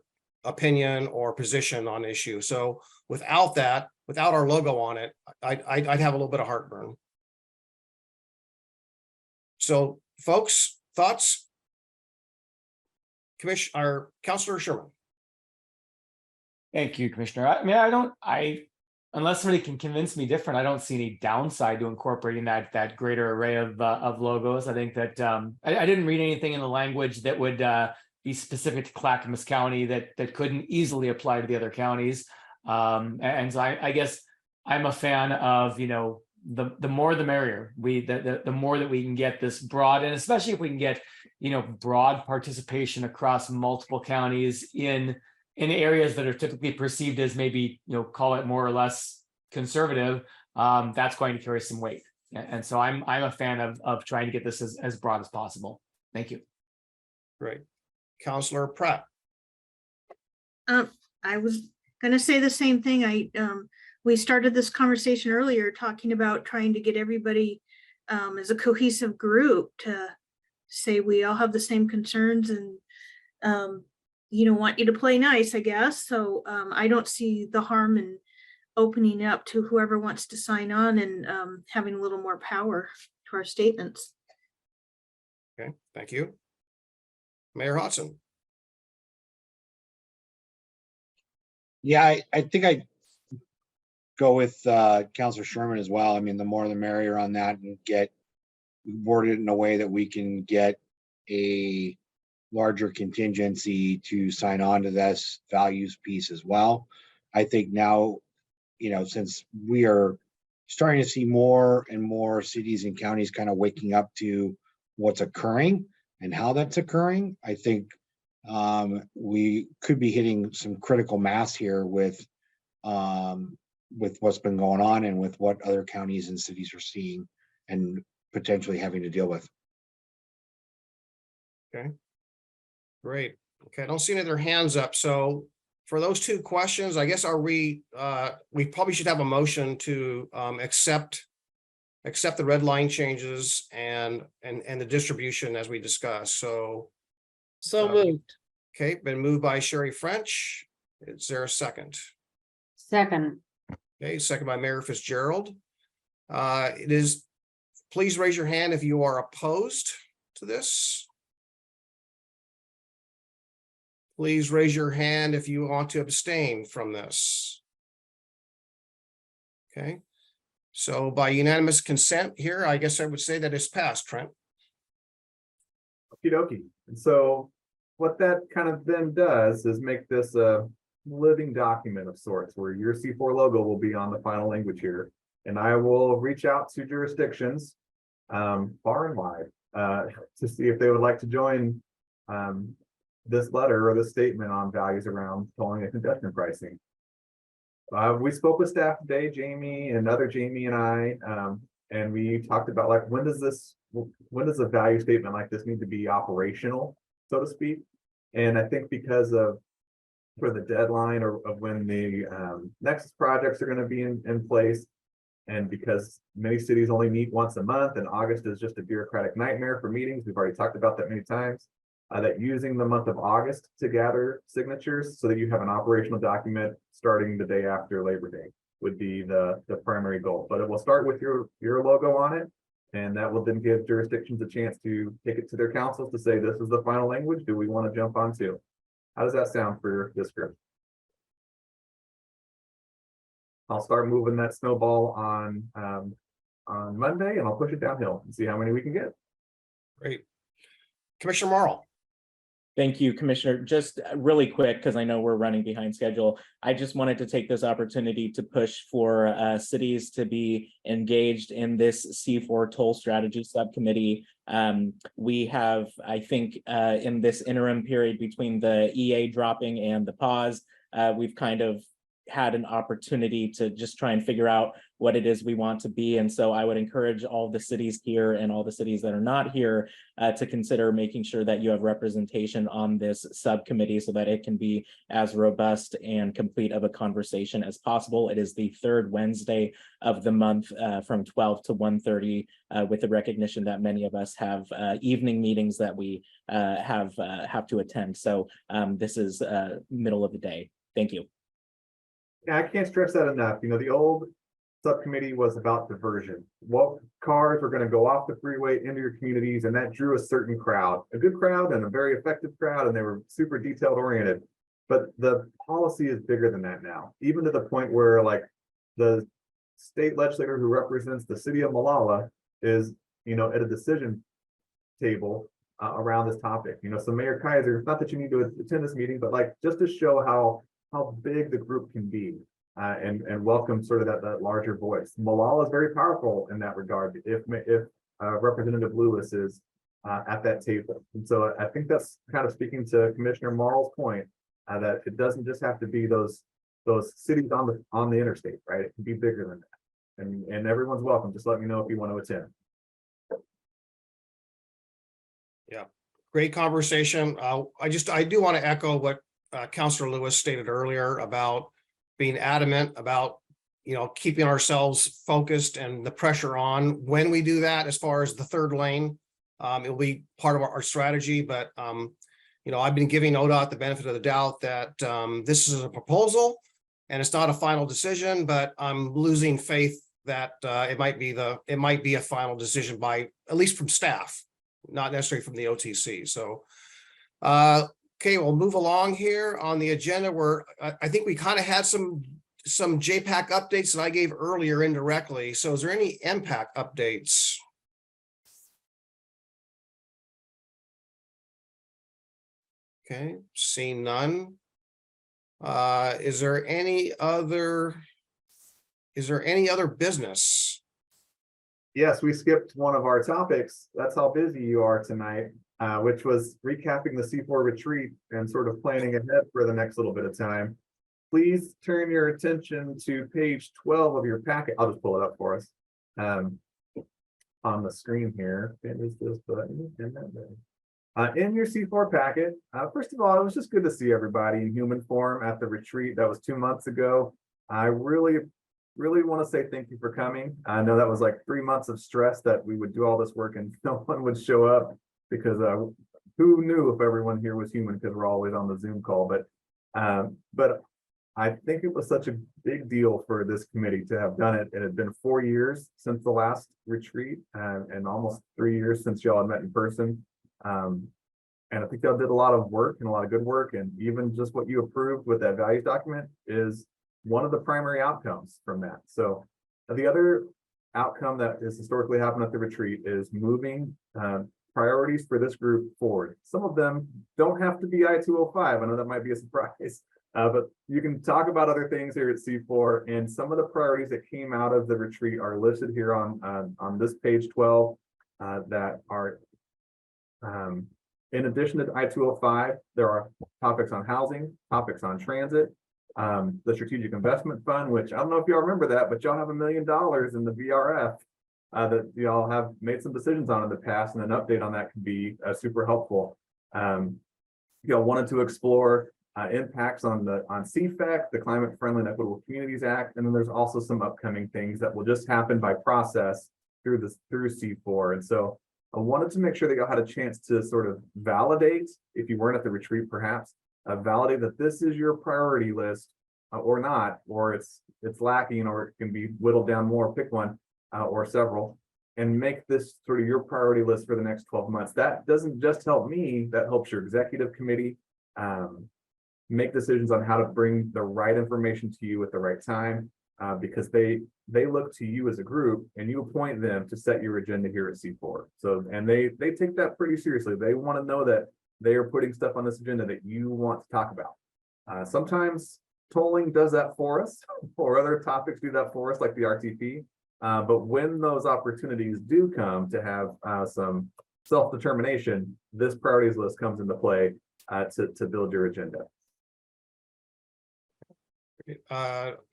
Speaker 1: opinion or position on issue. So without that, without our logo on it, I'd have a little bit of heartburn. So folks, thoughts? Councilor Sherman.
Speaker 7: Thank you, Commissioner. I mean, unless somebody can convince me different, I don't see any downside to incorporating that greater array of logos. I think that I didn't read anything in the language that would be specific to Clackamas County that couldn't easily apply to the other counties. And so I guess I'm a fan of, the more the merrier. The more that we can get this broad, and especially if we can get, broad participation across multiple counties in areas that are typically perceived as maybe, call it more or less conservative, that's going to carry some weight. And so I'm a fan of trying to get this as broad as possible. Thank you.
Speaker 1: Great. Councilor Pratt.
Speaker 5: I was going to say the same thing. We started this conversation earlier talking about trying to get everybody as a cohesive group to say we all have the same concerns, and want you to play nice, I guess. So I don't see the harm in opening up to whoever wants to sign on and having a little more power to our statements.
Speaker 1: Okay, thank you. Mayor Hodson.
Speaker 13: Yeah, I think I go with Counselor Sherman as well. I mean, the more the merrier on that, and get worded in a way that we can get a larger contingency to sign on to this values piece as well. I think now, since we are starting to see more and more cities and counties kind of waking up to what's occurring and how that's occurring, I think we could be hitting some critical mass here with what's been going on and with what other counties and cities are seeing and potentially having to deal with.
Speaker 1: Okay. Great. Okay, I don't see any other hands up. So for those two questions, I guess we probably should have a motion to accept the red line changes and the distribution as we discussed. So
Speaker 14: moved.
Speaker 1: okay, been moved by Sherry French. Is there a second?
Speaker 14: Second.
Speaker 1: Okay, second by Mayor Fitzgerald. Please raise your hand if you are opposed to this. Please raise your hand if you want to abstain from this. Okay, so by unanimous consent here, I guess I would say that it's passed, Trent.
Speaker 4: Okie dokie. And so what that kind of then does is make this a living document of sorts where your C4 logo will be on the final language here. And I will reach out to jurisdictions far and wide to see if they would like to join this letter or this statement on values around tolling and congestion pricing. We spoke with staff today, Jamie and I, and we talked about like when does a value statement like this need to be operational, so to speak. And I think because of for the deadline of when the Nexus projects are going to be in place, and because many cities only meet once a month and August is just a bureaucratic nightmare for meetings, we've already talked about that many times, that using the month of August to gather signatures so that you have an operational document starting the day after Labor Day would be the primary goal. But it will start with your logo on it, and that will then give jurisdictions a chance to take it to their councils to say, this is the final language. Do we want to jump onto? How does that sound for this group? I'll start moving that snowball on Monday, and I'll push it downhill and see how many we can get.
Speaker 1: Great. Commissioner Morrill.
Speaker 10: Thank you, Commissioner. Just really quick, because I know we're running behind schedule. I just wanted to take this opportunity to push for cities to be engaged in this C4 toll strategy subcommittee. We have, I think, in this interim period between the EA dropping and the pause, we've kind of had an opportunity to just try and figure out what it is we want to be. And so I would encourage all the cities here and all the cities that are not here to consider making sure that you have representation on this subcommittee so that it can be as robust and complete of a conversation as possible. It is the third Wednesday of the month from 12 to 1:30 with the recognition that many of us have evening meetings that we have to attend. So this is middle of the day. Thank you.
Speaker 4: Yeah, I can't stress that enough. You know, the old subcommittee was about diversion. What cars were going to go off the freeway into your communities, and that drew a certain crowd, a good crowd and a very effective crowd, and they were super detailed oriented. But the policy is bigger than that now, even to the point where like the state legislator who represents the city of Malala is, you know, at a decision table around this topic. You know, so Mayor Kaiser, not that you need to attend this meeting, but like just to show how big the group can be and welcome sort of that larger voice. Malala is very powerful in that regard if Representative Lewis is at that table. And so I think that's kind of speaking to Commissioner Morrill's point that it doesn't just have to be those cities on the interstate, right? It can be bigger than that. And everyone's welcome. Just let me know if you want to attend.
Speaker 1: Yeah, great conversation. I do want to echo what Councilor Lewis stated earlier about being adamant about, you know, keeping ourselves focused and the pressure on when we do that. As far as the third lane, it will be part of our strategy, but I've been giving ODOT the benefit of the doubt that this is a proposal and it's not a final decision, but I'm losing faith that it might be a final decision by, at least from staff, not necessarily from the OTC. So, okay, we'll move along here on the agenda where I think we kind of had some JPAC updates that I gave earlier indirectly. So is there any MPAC updates? Okay, seeing none. Is there any other business?
Speaker 4: Yes, we skipped one of our topics. That's how busy you are tonight, which was recapping the C4 retreat and sort of planning ahead for the next little bit of time. Please turn your attention to page 12 of your packet. I'll just pull it up for us on the screen here. It is this button and that button. In your C4 packet, first of all, it was just good to see everybody in human form at the retreat. That was 2 months ago. I really want to say thank you for coming. I know that was like 3 months of stress that we would do all this work and no one would show up because who knew if everyone here was human because we're always on the Zoom call. But I think it was such a big deal for this committee to have done it. It had been 4 years since the last retreat and almost 3 years since y'all had met in person. And I think y'all did a lot of work and a lot of good work. And even just what you approved with that values document is one of the primary outcomes from that. So the other outcome that has historically happened at the retreat is moving priorities for this group forward. Some of them don't have to be I-205. I know that might be a surprise, but you can talk about other things here at C4. And some of the priorities that came out of the retreat are listed here on this page 12 that are in addition to I-205, there are topics on housing, topics on transit, the Strategic Investment Fund, which I don't know if y'all remember that, but y'all have $1 million in the VRF that y'all have made some decisions on in the past, and an update on that could be super helpful. Y'all wanted to explore impacts on CFAC, the Climate Friendly and Equitable Communities Act, and then there's also some upcoming things that will just happen by process through C4. And so I wanted to make sure that y'all had a chance to sort of validate, if you weren't at the retreat perhaps, validate that this is your priority list or not, or it's lacking, or it can be whittled down more, pick one or several, and make this sort of your priority list for the next 12 months. That doesn't just help me, that helps your executive committee make decisions on how to bring the right information to you at the right time, because they look to you as a group and you appoint them to set your agenda here at C4. So, and they take that pretty seriously. They want to know that they are putting stuff on this agenda that you want to talk about. Sometimes tolling does that for us, or other topics do that for us, like the RTP. But when those opportunities do come to have some self-determination, this priorities list comes into play to build your agenda.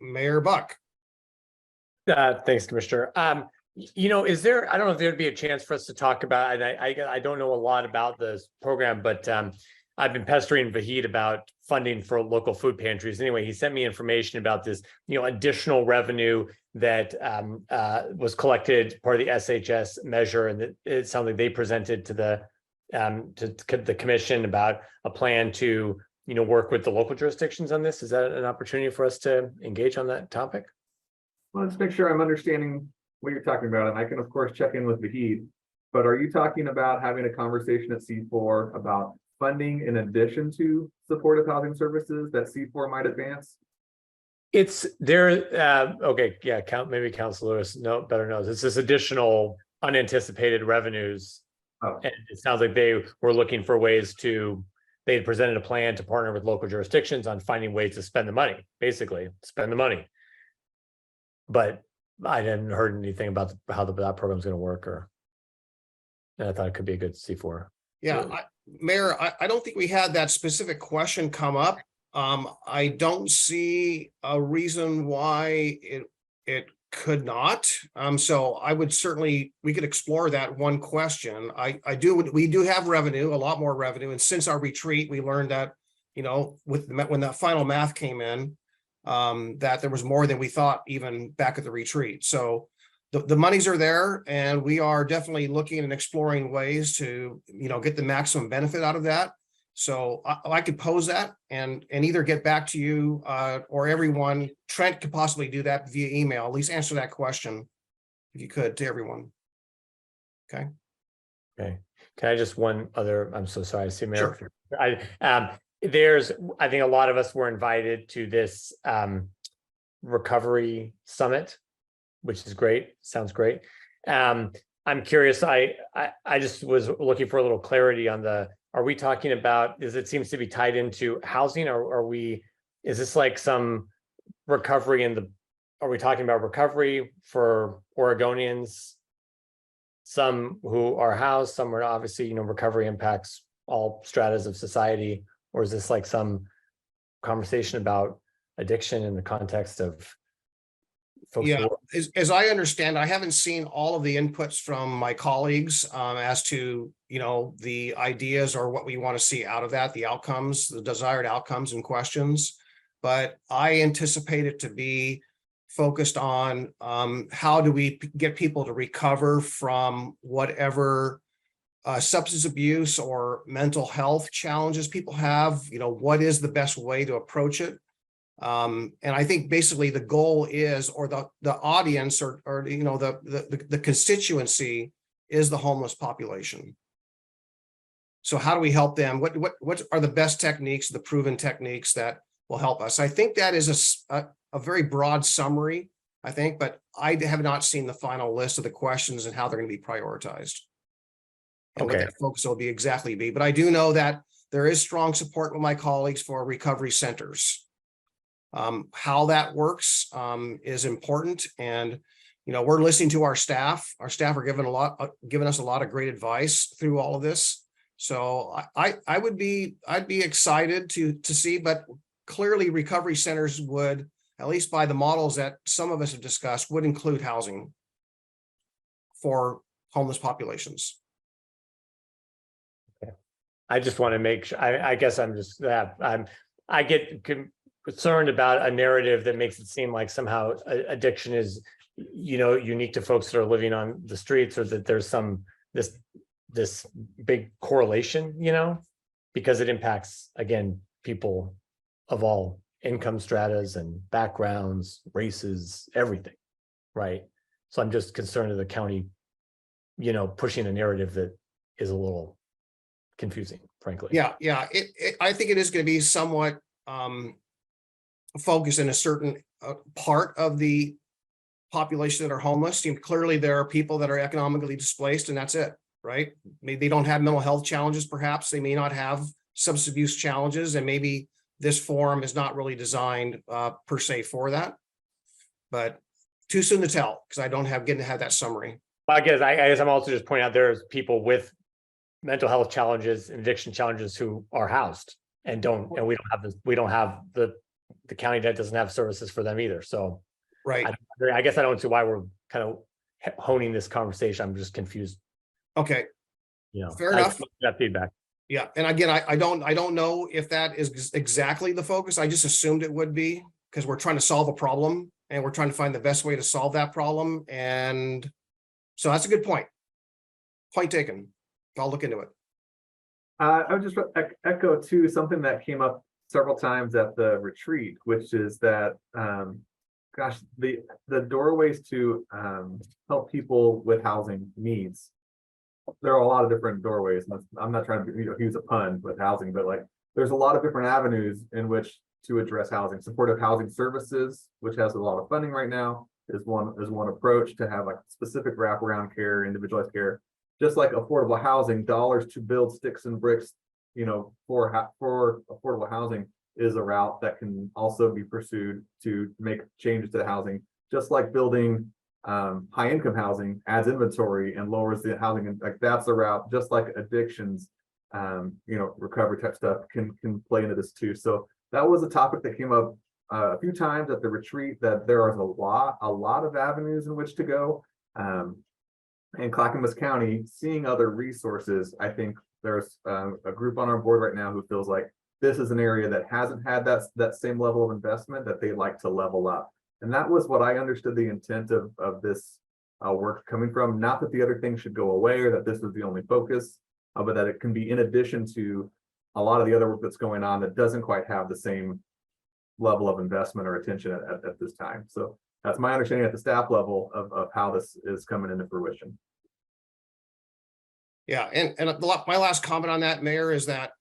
Speaker 1: Mayor Buck.
Speaker 6: Thanks, Commissioner. Is there, I don't know if there'd be a chance for us to talk about, and I don't know a lot about this program, but I've been pestering Vahid about funding for local food pantries. Anyway, he sent me information about this, additional revenue that was collected part of the SHS measure, and that it sounds like they presented to the commission about a plan to work with the local jurisdictions on this. Is that an opportunity for us to engage on that topic?
Speaker 4: Well, let's make sure I'm understanding what you're talking about, and I can of course check in with Vahid. But are you talking about having a conversation at C4 about funding in addition to supportive housing services that C4 might advance?
Speaker 6: It's there. Okay, yeah. Maybe Councilor Lewis better knows. It's this additional unanticipated revenues, and it sounds like they were looking for ways to. They had presented a plan to partner with local jurisdictions on finding ways to spend the money. Basically, spend the money. But I hadn't heard anything about how that program is going to work, and I thought it could be a good C4.
Speaker 1: Yeah, Mayor, I don't think we had that specific question come up. I don't see a reason why it could not. So I would certainly, we could explore that one question. We do have revenue, a lot more revenue. And since our retreat, we learned that, when that final math came in, that there was more than we thought even back at the retreat. So the monies are there, and we are definitely looking and exploring ways to, get the maximum benefit out of that. So I could pose that and either get back to you or everyone. Trent could possibly do that via email, at least answer that question if you could to everyone. Okay.
Speaker 6: Okay, can I just one other, I'm so sorry, I see Mayor.
Speaker 1: Sure.
Speaker 6: I think a lot of us were invited to this recovery summit, which is great, sounds great. I'm curious, I just was looking for a little clarity on are we talking about, it seems to be tied into housing, or is this like some recovery are we talking about recovery for Oregonians? Some who are housed, some are obviously, recovery impacts all stratas of society, or is this like some conversation about addiction in the context of folks?
Speaker 1: Yeah, as I understand, I haven't seen all of the inputs from my colleagues as to, the ideas or what we want to see out of that, the outcomes, the desired outcomes and questions. But I anticipate it to be focused on how do we get people to recover from whatever substance abuse or mental health challenges people have. What is the best way to approach it? And I think basically the goal is, or the audience or the constituency is the homeless population. So how do we help them? What are the best techniques, the proven techniques that will help us? I think that is a very broad summary, I think, but I have not seen the final list of the questions and how they're going to be prioritized. And what that focus will be. But I do know that there is strong support with my colleagues for recovery centers. How that works is important, and we're listening to our staff. Our staff are giving us a lot of great advice through all of this. So I'd be excited to see, but clearly recovery centers would, at least by the models that some of us have discussed, would include housing for homeless populations.
Speaker 6: Okay. I just want to make sure, I guess I'm just that I get concerned about a narrative that makes it seem like somehow addiction is, unique to folks that are living on the streets, or that there's this big correlation, because it impacts, again, people of all income stratas and backgrounds, races, everything, right? So I'm just concerned of the county, pushing a narrative that is a little confusing, frankly.
Speaker 1: Yeah. I think it is going to be somewhat focused in a certain part of the population that are homeless. Clearly, there are people that are economically displaced, and that's it, right? Maybe they don't have mental health challenges, perhaps. They may not have substance abuse challenges, and maybe this forum is not really designed per se for that. But too soon to tell, because I don't have that summary.
Speaker 6: I guess I'm also just pointing out there's people with mental health challenges and addiction challenges who are housed and we don't have the county that doesn't have services for them either. So
Speaker 1: right.
Speaker 6: I guess I don't see why we're kind of honing this conversation. I'm just confused.
Speaker 1: Okay. Fair
Speaker 6: I
Speaker 1: enough.
Speaker 6: that feedback.
Speaker 1: Yeah, and again, I don't know if that is exactly the focus. I just assumed it would be, because we're trying to solve a problem and we're trying to find the best way to solve that problem. And so that's a good point. Point taken. I'll look into it.
Speaker 4: I would just echo too something that came up several times at the retreat, which is that the doorways to help people with housing needs. There are a lot of different doorways. I'm not trying to use a pun with housing, but like there's a lot of different avenues in which to address housing. Supportive housing services, which has a lot of funding right now, is one approach to have like specific wraparound care, individualized care. Just like affordable housing, dollars to build sticks and bricks, for affordable housing is a route that can also be pursued to make changes to the housing. Just like building high income housing adds inventory and lowers the housing, and like that's a route. Just like addictions, recovery type stuff can play into this too. So that was a topic that came up a few times at the retreat, that there is a lot of avenues in which to go. In Clackamas County, seeing other resources, I think there's a group on our board right now who feels like this is an area that hasn't had that same level of investment that they'd like to level up. And that was what I understood the intent of this work coming from. Not that the other things should go away or that this was the only focus, but that it can be in addition to a lot of the other work that's going on that doesn't quite have the same level of investment or attention at this time. So that's my understanding at the staff level of how this is coming into fruition.
Speaker 1: Yeah, and my last comment on that, Mayor, is that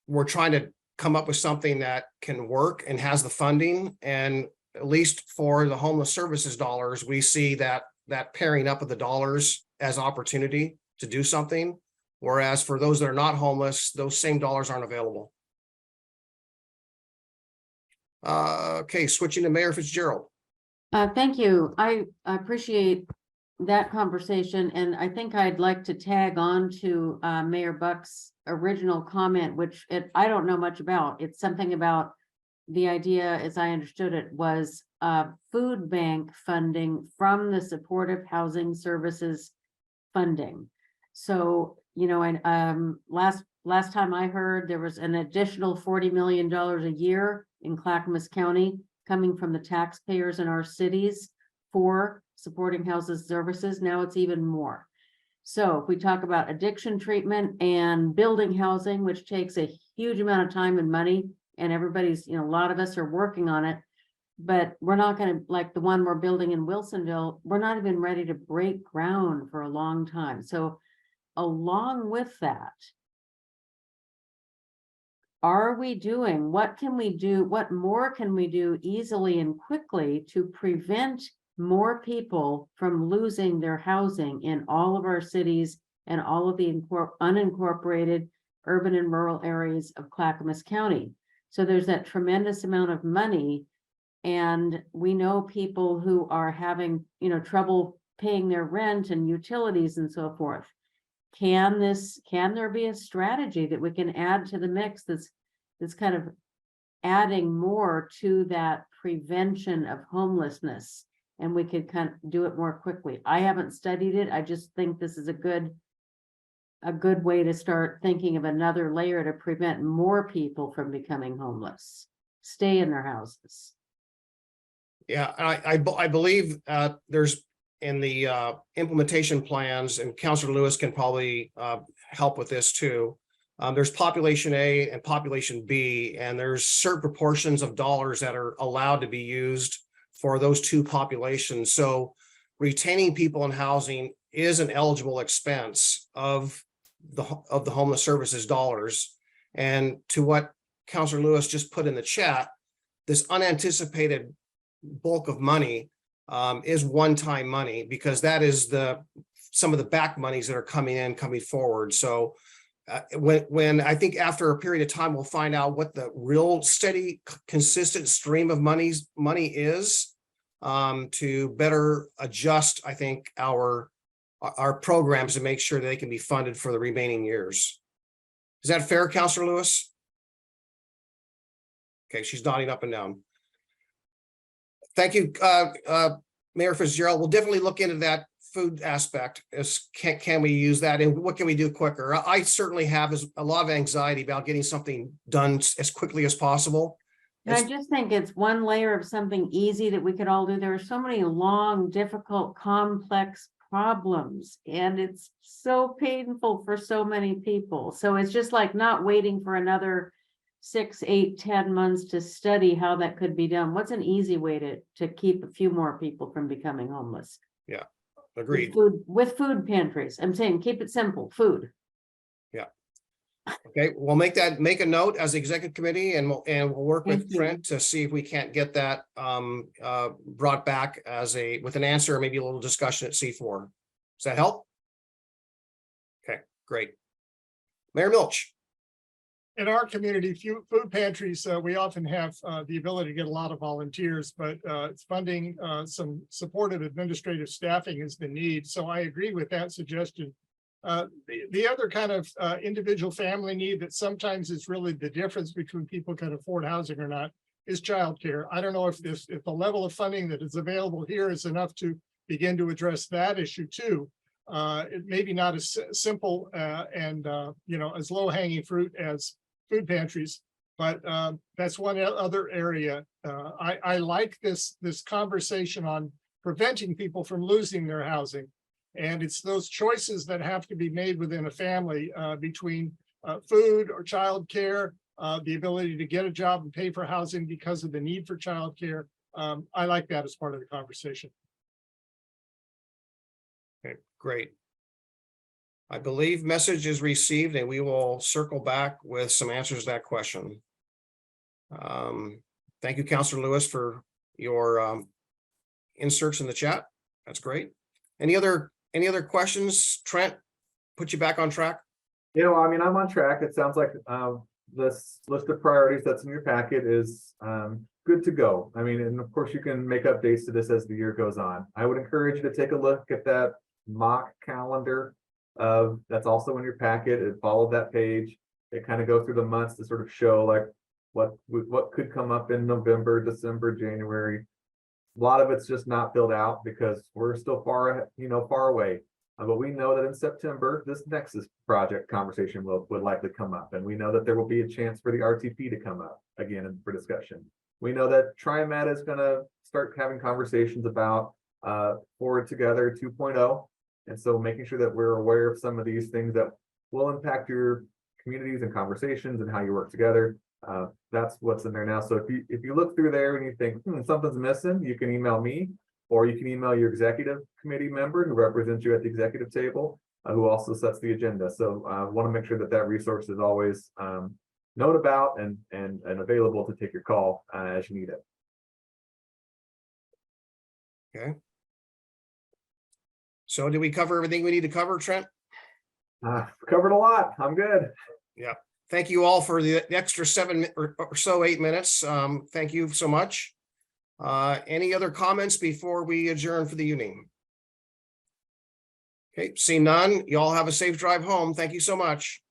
Speaker 1: we're trying to come up with something that can work and has the funding. And at least for the homeless services dollars, we see that pairing up of the dollars as opportunity to do something. Whereas for those that are not homeless, those same dollars aren't available. Okay, switching to Mayor Fitzgerald.
Speaker 14: Thank you. I appreciate that conversation, and I think I'd like to tag on to Mayor Buck's original comment, which I don't know much about. It's something about the idea, as I understood it, was food bank funding from the supportive housing services funding. So, you know, and last time I heard, there was an additional $40 million a year in Clackamas County coming from the taxpayers in our cities for supporting houses services. Now it's even more. So if we talk about addiction treatment and building housing, which takes a huge amount of time and money, and everybody's, you know, a lot of us are working on it, but we're not going to, like the one we're building in Wilsonville, we're not even ready to break ground for a long time. So along with that, are we doing, what can we do, what more can we do easily and quickly to prevent more people from losing their housing in all of our cities and all of the unincorporated urban and rural areas of Clackamas County? So there's that tremendous amount of money, and we know people who are having, you know, trouble paying their rent and utilities and so forth. Can there be a strategy that we can add to the mix that's kind of adding more to that prevention of homelessness, and we could kind of do it more quickly? I haven't studied it. I just think this is a good way to start thinking of another layer to prevent more people from becoming homeless, stay in their houses.
Speaker 1: Yeah, I believe there's in the implementation plans, and Councilor Lewis can probably help with this too. There's population A and population B, and there's certain proportions of dollars that are allowed to be used for those two populations. So retaining people in housing is an eligible expense of the homeless services dollars. And to what Councilor Lewis just put in the chat, this unanticipated bulk of money is one-time money, because that is some of the back monies that are coming forward. So when I think after a period of time, we'll find out what the real steady, consistent stream of money is, to better adjust, I think, our programs to make sure they can be funded for the remaining years. Is that fair, Councilor Lewis? Okay, she's nodding up and down. Thank you, Mayor Fitzgerald. We'll definitely look into that food aspect. Can we use that, and what can we do quicker? I certainly have a lot of anxiety about getting something done as quickly as possible.
Speaker 14: And I just think it's one layer of something easy that we could all do. There are so many long, difficult, complex problems, and it's so painful for so many people. So it's just like not waiting for another 6, 8, 10 months to study how that could be done. What's an easy way to keep a few more people from becoming homeless?
Speaker 1: Yeah, agreed.
Speaker 14: With food pantries. I'm saying keep it simple, food.
Speaker 1: Yeah. Okay, we'll make a note as the executive committee, and we'll work with Trent to see if we can't get that brought back with an answer, or maybe a little discussion at C4. Does that help? Okay, great. Mayor Milch.
Speaker 11: In our community, food pantries, we often have the ability to get a lot of volunteers, but it's funding some supportive administrative staffing is the need. So I agree with that suggestion. The other kind of individual family need that sometimes is really the difference between people can afford housing or not is childcare. I don't know if the level of funding that is available here is enough to begin to address that issue too. It may be not as simple and as low hanging fruit as food pantries, but that's one other area. I like this conversation on preventing people from losing their housing. And it's those choices that have to be made within a family between food or childcare, the ability to get a job and pay for housing because of the need for childcare. I like that as part of the conversation.
Speaker 1: Okay, great. I believe message is received and we will circle back with some answers to that question. Thank you, Councilor Lewis, for your inserts in the chat. That's great. Any other questions? Trent, put you back on track?
Speaker 4: You know, I mean, I'm on track. It sounds like this list of priorities that's in your packet is good to go. I mean, and of course you can make updates to this as the year goes on. I would encourage you to take a look at that mock calendar that's also in your packet. It followed that page. It kind of go through the months to sort of show like what could come up in November, December, January. A lot of it's just not filled out because we're still far away. But we know that in September, this Nexus project conversation would likely come up. And we know that there will be a chance for the RTP to come up again for discussion. We know that TriMet is going to start having conversations about Forward Together 2.0. And so making sure that we're aware of some of these things that will impact your communities and conversations and how you work together. That's what's in there now. So if you look through there and you think something's missing, you can email me, or you can email your executive committee member who represents you at the executive table, who also sets the agenda. So I want to make sure that that resource is always known about and available to take your call as you need it.
Speaker 1: Okay. So did we cover everything we need to cover, Trent?
Speaker 4: Covered a lot. I'm good.
Speaker 1: Yeah. Thank you all for the extra 7 or so 8 minutes. Thank you so much. Any other comments before we adjourn for the evening? Okay, see none. You all have a safe drive home. Thank you so much.